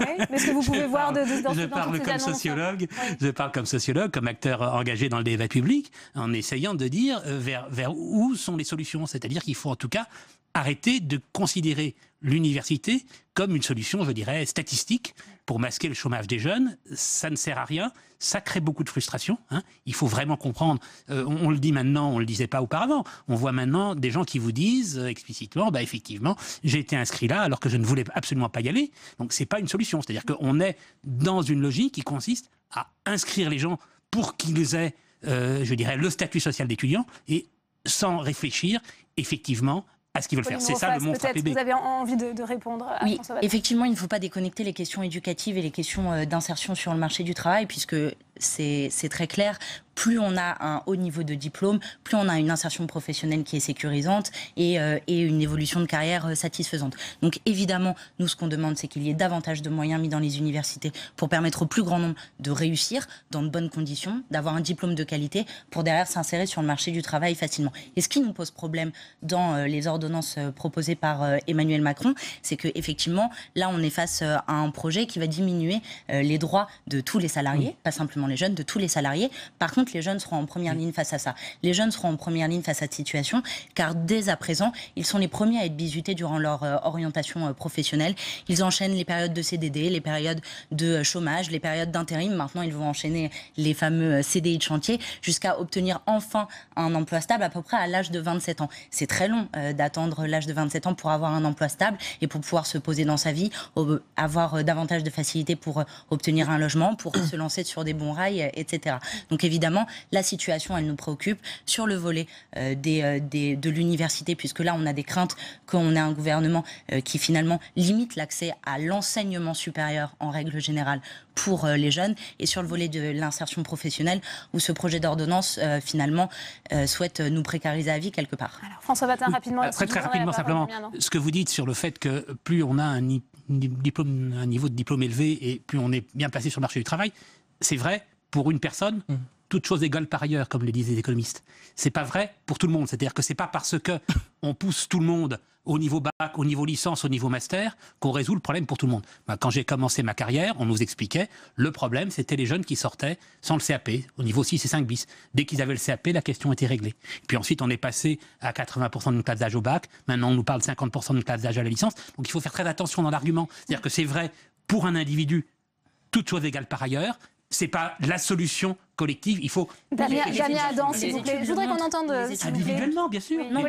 Oui, mais est-ce que vous pouvez voir Je parle comme sociologue, je parle comme sociologue, comme acteur engagé dans le débat public, en essayant de dire vers où sont les solutions. C'est-à-dire qu'il faut en tout cas arrêter de considérer l'université comme une solution, je dirais, statistique pour masquer le chômage des jeunes. Ça ne sert à rien, ça crée beaucoup de frustration. Il faut vraiment comprendre, on le dit maintenant, on ne le disait pas auparavant, on voit maintenant des gens qui vous disent explicitement, effectivement, j'ai été inscrit là alors que je ne voulais absolument pas y aller. Donc c'est pas une solution, c'est-à-dire qu'on est dans une logique qui consiste à inscrire les gens pour qu'ils aient, je dirais, le statut social d'étudiant et sans réfléchir, effectivement, à ce qu'ils veulent faire. C'est ça le monstre APB. Vous avez envie de répondre à François Vatin. Effectivement, il ne faut pas déconnecter les questions éducatives et les questions d'insertion sur le marché du travail, puisque c'est très clair. Plus on a un haut niveau de diplôme, plus on a une insertion professionnelle qui est sécurisante et une évolution de carrière satisfaisante. Donc évidemment, nous, ce qu'on demande, c'est qu'il y ait davantage de moyens mis dans les universités pour permettre au plus grand nombre de réussir dans de bonnes conditions, d'avoir un diplôme de qualité pour derrière s'insérer sur le marché du travail facilement. Et ce qui nous pose problème dans les ordonnances proposées par Emmanuel Macron, c'est qu'effectivement, là, on est face à un projet qui va diminuer les droits de tous les salariés, pas simplement les jeunes, de tous les salariés. Par contre, les jeunes seront en première ligne face à ça. Les jeunes seront en première ligne face à cette situation, car dès à présent, ils sont les premiers à être bizutés durant leur orientation professionnelle. Ils enchaînent les périodes de CDD, les périodes de chômage, les périodes d'intérim. Maintenant, ils vont enchaîner les fameux CDI de chantier jusqu'à obtenir enfin un emploi stable à peu près à l'âge de 27 ans. C'est très long d'attendre l'âge de 27 ans pour avoir un emploi stable et pour pouvoir se poser dans sa vie, avoir davantage de facilité pour obtenir un logement, pour se lancer sur des bons rails, etc. Donc évidemment, la situation, elle nous préoccupe sur le volet de l'université, puisque là, on a des craintes qu'on ait un gouvernement qui finalement limite l'accès à l'enseignement supérieur en règle générale pour les jeunes, et sur le volet de l'insertion professionnelle, où ce projet d'ordonnance, finalement, souhaite nous précariser à vie quelque part. Alors, François Vatin, rapidement. Très rapidement, simplement, ce que vous dites sur le fait que plus on a un niveau de diplôme élevé et plus on est bien placé sur le marché du travail, c'est vrai pour une personne, toute chose égale par ailleurs, comme le disent les économistes. C'est pas vrai pour tout le monde. C'est-à-dire que c'est pas parce que on pousse tout le monde au niveau bac, au niveau licence, au niveau master, qu'on résout le problème pour tout le monde. Quand j'ai commencé ma carrière, on nous expliquait, le problème, c'était les jeunes qui sortaient sans le CAP, au niveau 6 et 5 bis. Dès qu'ils avaient le CAP, la question était réglée. Puis ensuite, on est passé à 80% d'une classe d'âge au bac. Maintenant, on nous parle de 50% d'une classe d'âge à la licence. Donc, il faut faire très attention dans l'argument. C'est-à-dire que c'est vrai pour un individu, toute chose égale par ailleurs. C'est pas la solution collective. Il faut. Damien Adam, s'il vous plaît. Je voudrais qu'on entende. Individuellement, bien sûr. Non,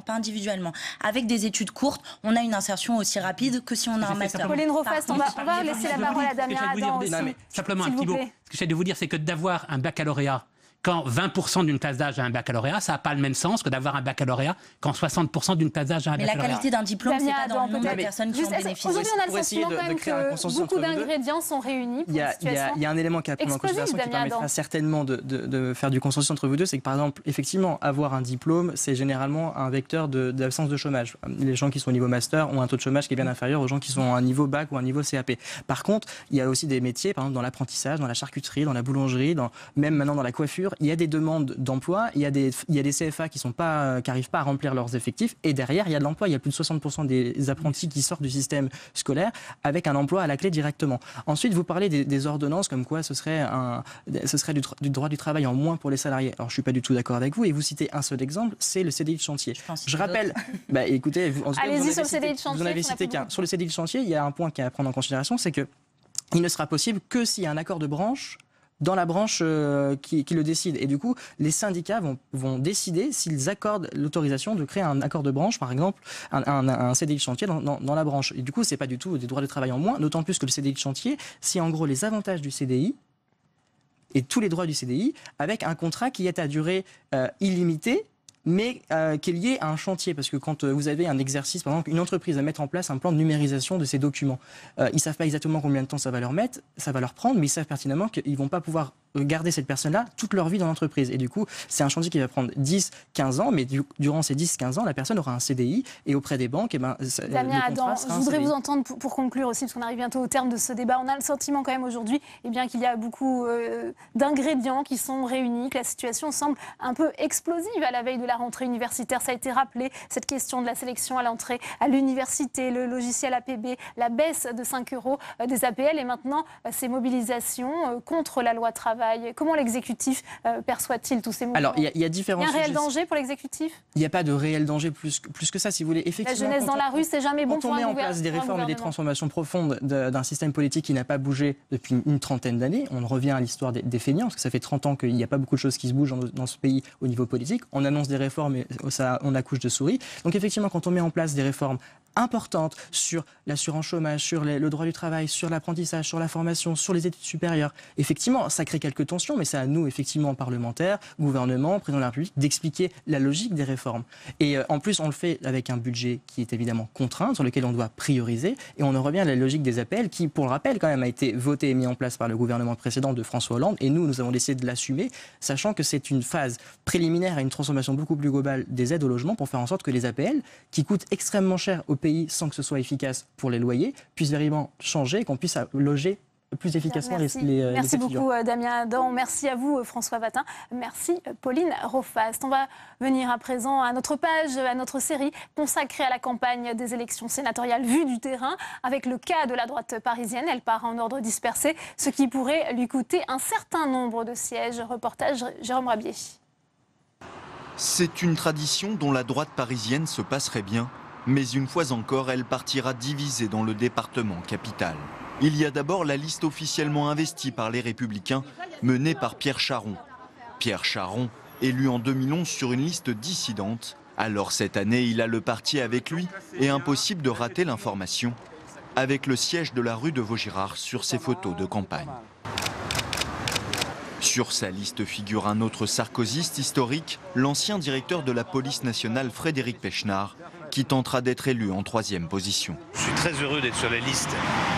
pas individuellement. Avec des études courtes, on a une insertion aussi rapide que si on a un master. Pauline Rofast, on va laisser la parole à Damien Adam aussi. Simplement un petit mot. Ce que j'essaie de vous dire, c'est que d'avoir un baccalauréat quand 20% d'une classe d'âge a un baccalauréat, ça n'a pas le même sens que d'avoir un baccalauréat quand 60% d'une classe d'âge a un baccalauréat. Mais la qualité d'un diplôme, c'est pas dans le nombre de personnes qui en bénéficient. Aujourd'hui, on a le sentiment quand même que beaucoup d'ingrédients sont réunis pour une situation. Il y a un élément qui a pris en considération qui permettra certainement de faire du consensus entre vous deux, c'est que par exemple, effectivement, avoir un diplôme, c'est généralement un vecteur d'absence de chômage. Les gens qui sont au niveau master ont un taux de chômage qui est bien inférieur aux gens qui sont à un niveau bac ou à un niveau CAP. Par contre, il y a aussi des métiers, par exemple dans l'apprentissage, dans la charcuterie, dans la boulangerie, même maintenant dans la coiffure, il y a des demandes d'emploi, il y a des CFA qui n'arrivent pas à remplir leurs effectifs, et derrière, il y a de l'emploi. Il y a plus de 60% des apprentis qui sortent du système scolaire avec un emploi à la clé directement. Ensuite, vous parlez des ordonnances, comme quoi ce serait du droit du travail en moins pour les salariés. Alors, je ne suis pas du tout d'accord avec vous, et vous citez un seul exemple, c'est le CDI de chantier. Je rappelle, écoutez, allez-y sur le CDI de chantier. Vous en avez cité qu'un. Sur le CDI de chantier, il y a un point qui est à prendre en considération, c'est qu'il ne sera possible que s'il y a un accord de branche dans la branche qui le décide. Et du coup, les syndicats vont décider s'ils accordent l'autorisation de créer un accord de branche, par exemple, un CDI de chantier dans la branche. Et du coup, ce n'est pas du tout des droits de travail en moins, d'autant plus que le CDI de chantier, c'est en gros les avantages du CDI et tous les droits du CDI avec un contrat qui est à durée illimitée, mais qui est lié à un chantier. Parce que quand vous avez un exercice, par exemple, une entreprise à mettre en place un plan de numérisation de ses documents, ils ne savent pas exactement combien de temps ça va leur prendre, mais ils savent pertinemment qu'ils ne vont pas pouvoir garder cette personne-là toute leur vie dans l'entreprise. Et du coup, c'est un chantier qui va prendre 10-15 ans, mais durant ces 10-15 ans, la personne aura un CDI, et auprès des banques, Damien Adam, je voudrais vous entendre pour conclure aussi, parce qu'on arrive bientôt au terme de ce débat. On a le sentiment quand même aujourd'hui qu'il y a beaucoup d'ingrédients qui sont réunis, que la situation semble un peu explosive à la veille de la rentrée universitaire. Ça a été rappelé, cette question de la sélection à l'entrée à l'université, le logiciel APB, la baisse de 5 € des APL, et maintenant ces mobilisations contre la loi travail. Comment l'exécutif perçoit-il tous ces mouvements? Alors, il y a différents sujets. Il y a un réel danger pour l'exécutif? Il n'y a pas de réel danger plus que ça, si vous voulez. Effectivement, la jeunesse dans la rue, c'est jamais bon pour un gouvernement. Quand on met en place des réformes et des transformations profondes d'un système politique qui n'a pas bougé depuis une trentaine d'années, on revient à l'histoire des feignants, parce que ça fait 30 ans qu'il n'y a pas beaucoup de choses qui se bougent dans ce pays au niveau politique. On annonce des réformes et on accouche de souris. Donc effectivement, quand on met en place des réformes importantes sur l'assurance chômage, sur le droit du travail, sur l'apprentissage, sur la formation, sur les études supérieures, effectivement, ça crée quelques tensions, mais c'est à nous, effectivement, parlementaires, gouvernement, président de la République, d'expliquer la logique des réformes. Et en plus, on le fait avec un budget qui est évidemment contraint, sur lequel on doit prioriser, et on en revient à la logique des APL, qui, pour le rappel, quand même, a été votée et mise en place par le gouvernement précédent de François Hollande, et nous avons décidé de l'assumer, sachant que c'est une phase préliminaire à une transformation beaucoup plus globale des aides au logement, pour faire en sorte que les APL, qui coûtent extrêmement cher au pays sans que ce soit efficace pour les loyers, puissent véritablement changer et qu'on puisse loger plus efficacement les étudiants. Merci beaucoup Damien Adam, merci à vous François Vatin, merci Pauline Rofast. On va venir à présent à notre page, à notre série consacrée à la campagne des élections sénatoriales vues du terrain, avec le cas de la droite parisienne. Elle part en ordre dispersé, ce qui pourrait lui coûter un certain nombre de sièges. Reportage Jérôme Rabier. C'est une tradition dont la droite parisienne se passerait bien. Mais une fois encore, elle partira divisée dans le département capital. Il y a d'abord la liste officiellement investie par les Républicains, menée par Pierre Charon. Pierre Charon, élu en 2011 sur une liste dissidente. Alors cette année, il a le parti avec lui et impossible de rater l'information, avec le siège de la rue de Vaugirard sur ses photos de campagne. Sur sa liste figure un autre sarkozyste historique, l'ancien directeur de la police nationale Frédéric Pechnard, qui tentera d'être élu en 3e position. Je suis très heureux d'être sur la liste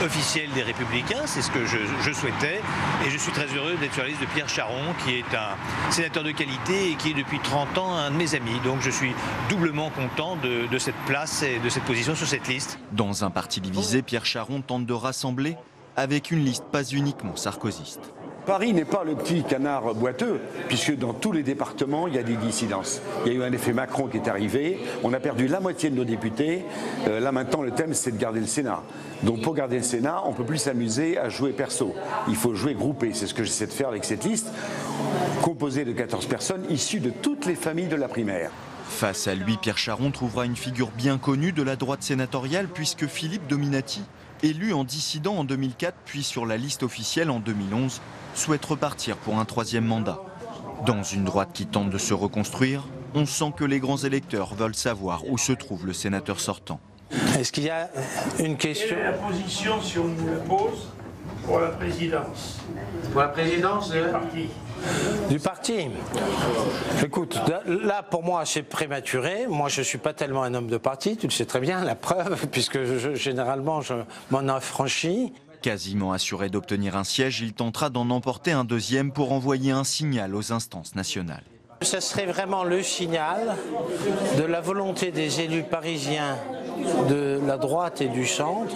officielle des Républicains, c'est ce que je souhaitais. Et je suis très heureux d'être sur la liste de Pierre Charon, qui est un sénateur de qualité et qui est depuis 30 ans un de mes amis. Donc je suis doublement content de cette place et de cette position sur cette liste. Dans un parti divisé, Pierre Charon tente de rassembler avec une liste pas uniquement sarkozyste. Paris n'est pas le petit canard boiteux, puisque dans tous les départements, il y a des dissidences. Il y a eu un effet Macron qui est arrivé, on a perdu la moitié de nos députés. Là maintenant, le thème, c'est de garder le Sénat. Donc pour garder le Sénat, on ne peut plus s'amuser à jouer perso. Il faut jouer groupé, c'est ce que j'essaie de faire avec cette liste, composée de 14 personnes issues de toutes les familles de la primaire. Face à lui, Pierre Charon trouvera une figure bien connue de la droite sénatoriale, puisque Philippe Dominati, élu en dissident en 2004 puis sur la liste officielle en 2011, souhaite repartir pour un 3e mandat. Dans une droite qui tente de se reconstruire, on sent que les grands électeurs veulent savoir où se trouve le sénateur sortant. Est-ce qu'il y a une question? Quelle est la position, si on nous la pose, Pour la présidence. Pour la présidence Du parti. Écoute, là pour moi c'est prématuré. Moi je ne suis pas tellement un homme de parti, tu le sais très bien, la preuve, puisque généralement je m'en affranchis. Quasiment assuré d'obtenir un siège, il tentera d'en emporter un deuxième pour envoyer un signal aux instances nationales. Ce serait vraiment le signal de la volonté des élus parisiens de la droite et du centre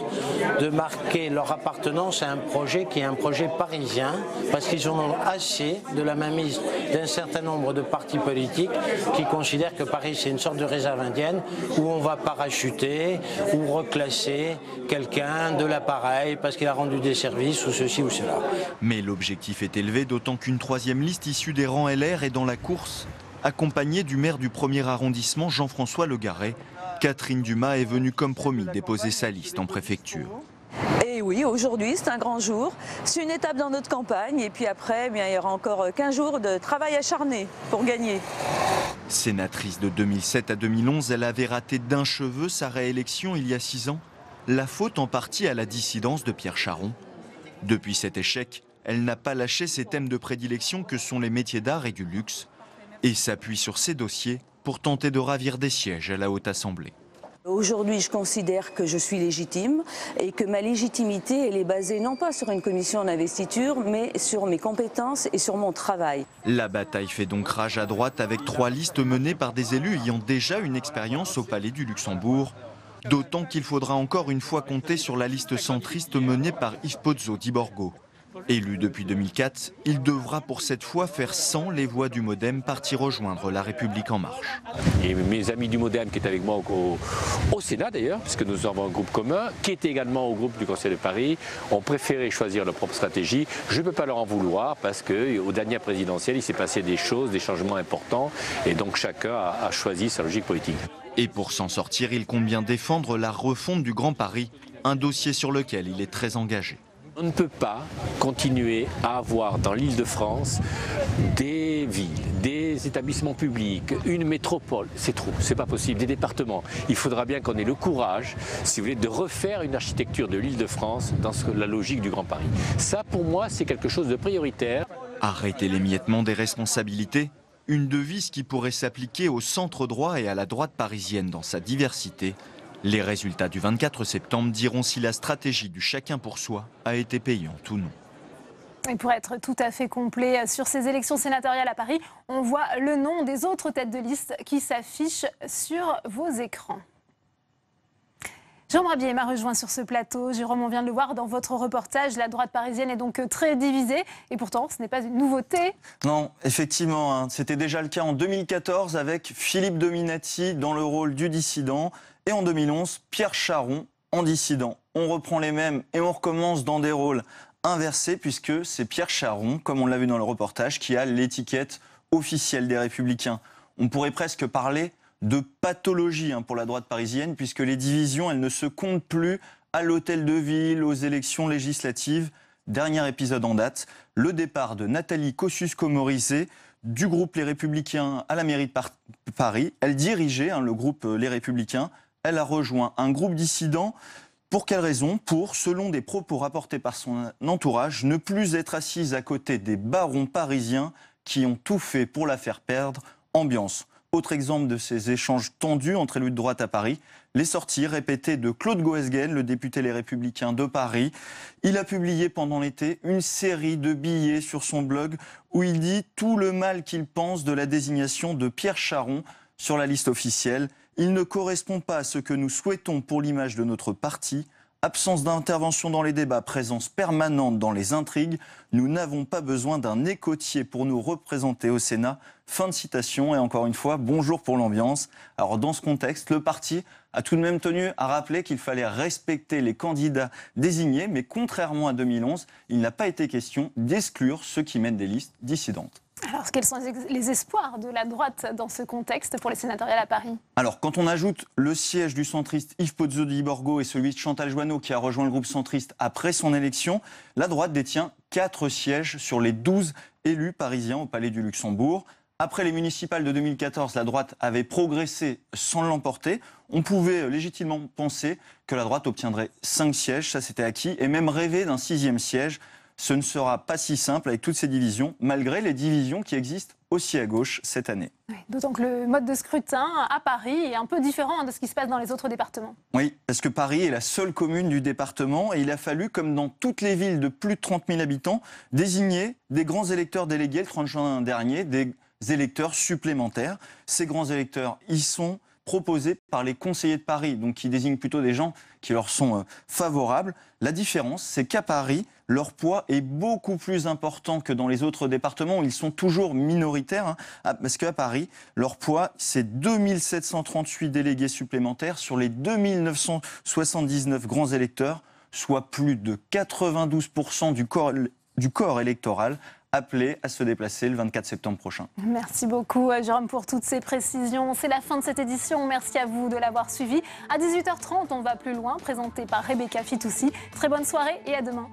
de marquer leur appartenance à un projet qui est un projet parisien, parce qu'ils en ont assez de la mainmise d'un certain nombre de partis politiques qui considèrent que Paris c'est une sorte de réserve indienne où on va parachuter ou reclasser quelqu'un de l'appareil parce qu'il a rendu des services ou ceci ou cela. Mais l'objectif est élevé, d'autant qu'une troisième liste issue des rangs LR est dans la course, accompagnée du maire du 1er arrondissement Jean-François Le Garret. Catherine Dumas est venue comme promis déposer sa liste en préfecture. Et oui, aujourd'hui c'est un grand jour, c'est une étape dans notre campagne et puis après il y aura encore 15 jours de travail acharné pour gagner. Sénatrice de 2007 à 2011, elle avait raté d'un cheveu sa réélection il y a 6 ans. La faute en partie à la dissidence de Pierre Charon. Depuis cet échec, elle n'a pas lâché ses thèmes de prédilection que sont les métiers d'art et du luxe et s'appuie sur ces dossiers pour tenter de ravir des sièges à la Haute Assemblée. Aujourd'hui, je considère que je suis légitime et que ma légitimité elle est basée non pas sur une commission d'investiture, mais sur mes compétences et sur mon travail. La bataille fait donc rage à droite avec 3 listes menées par des élus ayant déjà une expérience au Palais du Luxembourg. D'autant qu'il faudra encore une fois compter sur la liste centriste menée par Yves Pozzo di Borgo. Élu depuis 2004, il devra pour cette fois faire sans les voix du Modem parti rejoindre La République En Marche. Et mes amis du Modem qui étaient avec moi au Sénat d'ailleurs, puisque nous avons un groupe commun, qui était également au groupe du Conseil de Paris, ont préféré choisir leur propre stratégie. Je ne peux pas leur en vouloir parce qu'aux dernières présidentielles, il s'est passé des choses, des changements importants, et donc chacun a choisi sa logique politique. Et pour s'en sortir, il compte bien défendre la refonte du Grand Paris, un dossier sur lequel il est très engagé. On ne peut pas continuer à avoir dans l'Île-de-France des villes, des établissements publics, une métropole. C'est trop, c'est pas possible, des départements. Il faudra bien qu'on ait le courage, si vous voulez, de refaire une architecture de l'Île-de-France dans la logique du Grand Paris. Ça, pour moi, c'est quelque chose de prioritaire. Arrêter l'émiettement des responsabilités, une devise qui pourrait s'appliquer au centre droit et à la droite parisienne dans sa diversité. Les résultats du 24 septembre diront si la stratégie du chacun pour soi a été payante ou non. Et pour être tout à fait complet sur ces élections sénatoriales à Paris, on voit le nom des autres têtes de liste qui s'affichent sur vos écrans. Jérôme Rabier m'a rejoint sur ce plateau. Jérôme, on vient de le voir dans votre reportage, la droite parisienne est donc très divisée et pourtant ce n'est pas une nouveauté. Non, effectivement, c'était déjà le cas en 2014 avec Philippe Dominati dans le rôle du dissident et en 2011, Pierre Charon en dissident. On reprend les mêmes et on recommence dans des rôles inversés puisque c'est Pierre Charon, comme on l'a vu dans le reportage, qui a l'étiquette officielle des Républicains. On pourrait presque parler de pathologie pour la droite parisienne, puisque les divisions, elles ne se comptent plus à l'hôtel de ville, aux élections législatives. Dernier épisode en date, le départ de Nathalie Kosciusko-Morizet du groupe Les Républicains à la mairie de Paris. Elle dirigeait le groupe Les Républicains. Elle a rejoint un groupe dissident. Pour quelle raison ? Pour, selon des propos rapportés par son entourage, ne plus être assise à côté des barons parisiens qui ont tout fait pour la faire perdre. Ambiance. Autre exemple de ces échanges tendus entre élus de droite à Paris, les sorties répétées de Claude Goesgen, le député Les Républicains de Paris. Il a publié pendant l'été une série de billets sur son blog où il dit tout le mal qu'il pense de la désignation de Pierre Charon sur la liste officielle. Il ne correspond pas à ce que nous souhaitons pour l'image de notre parti. Absence d'intervention dans les débats, présence permanente dans les intrigues. Nous n'avons pas besoin d'un écotier pour nous représenter au Sénat. Fin de citation. Et encore une fois, bonjour pour l'ambiance. Alors dans ce contexte, le parti a tout de même tenu à rappeler qu'il fallait respecter les candidats désignés. Mais contrairement à 2011, il n'a pas été question d'exclure ceux qui mènent des listes dissidentes. Alors, quels sont les espoirs de la droite dans ce contexte pour les sénatoriales à Paris ? Alors, quand on ajoute le siège du centriste Yves Pozzo di Borgo et celui de Chantal Joanneau qui a rejoint le groupe centriste après son élection, la droite détient 4 sièges sur les 12 élus parisiens au Palais du Luxembourg. Après les municipales de 2014, la droite avait progressé sans l'emporter. On pouvait légitimement penser que la droite obtiendrait 5 sièges, ça c'était acquis, et même rêver d'un 6e siège. Ce ne sera pas si simple avec toutes ces divisions, malgré les divisions qui existent aussi à gauche cette année. Oui, d'autant que le mode de scrutin à Paris est un peu différent de ce qui se passe dans les autres départements. Oui, parce que Paris est la seule commune du département et il a fallu, comme dans toutes les villes de plus de 30 000 habitants, désigner des grands électeurs délégués le 30 juin dernier, des électeurs supplémentaires. Ces grands électeurs, ils sont proposés par les conseillers de Paris, donc qui désignent plutôt des gens qui leur sont favorables. La différence, c'est qu'à Paris, leur poids est beaucoup plus important que dans les autres départements où ils sont toujours minoritaires, parce qu'à Paris, leur poids, c'est 2738 délégués supplémentaires sur les 2979 grands électeurs, soit plus de 92% du corps électoral appelé à se déplacer le 24 septembre prochain. Merci beaucoup Jérôme pour toutes ces précisions. C'est la fin de cette édition. Merci à vous de l'avoir suivi. À 18h30, on va plus loin, présenté par Rebecca Fitoussi. Très bonne soirée et à demain.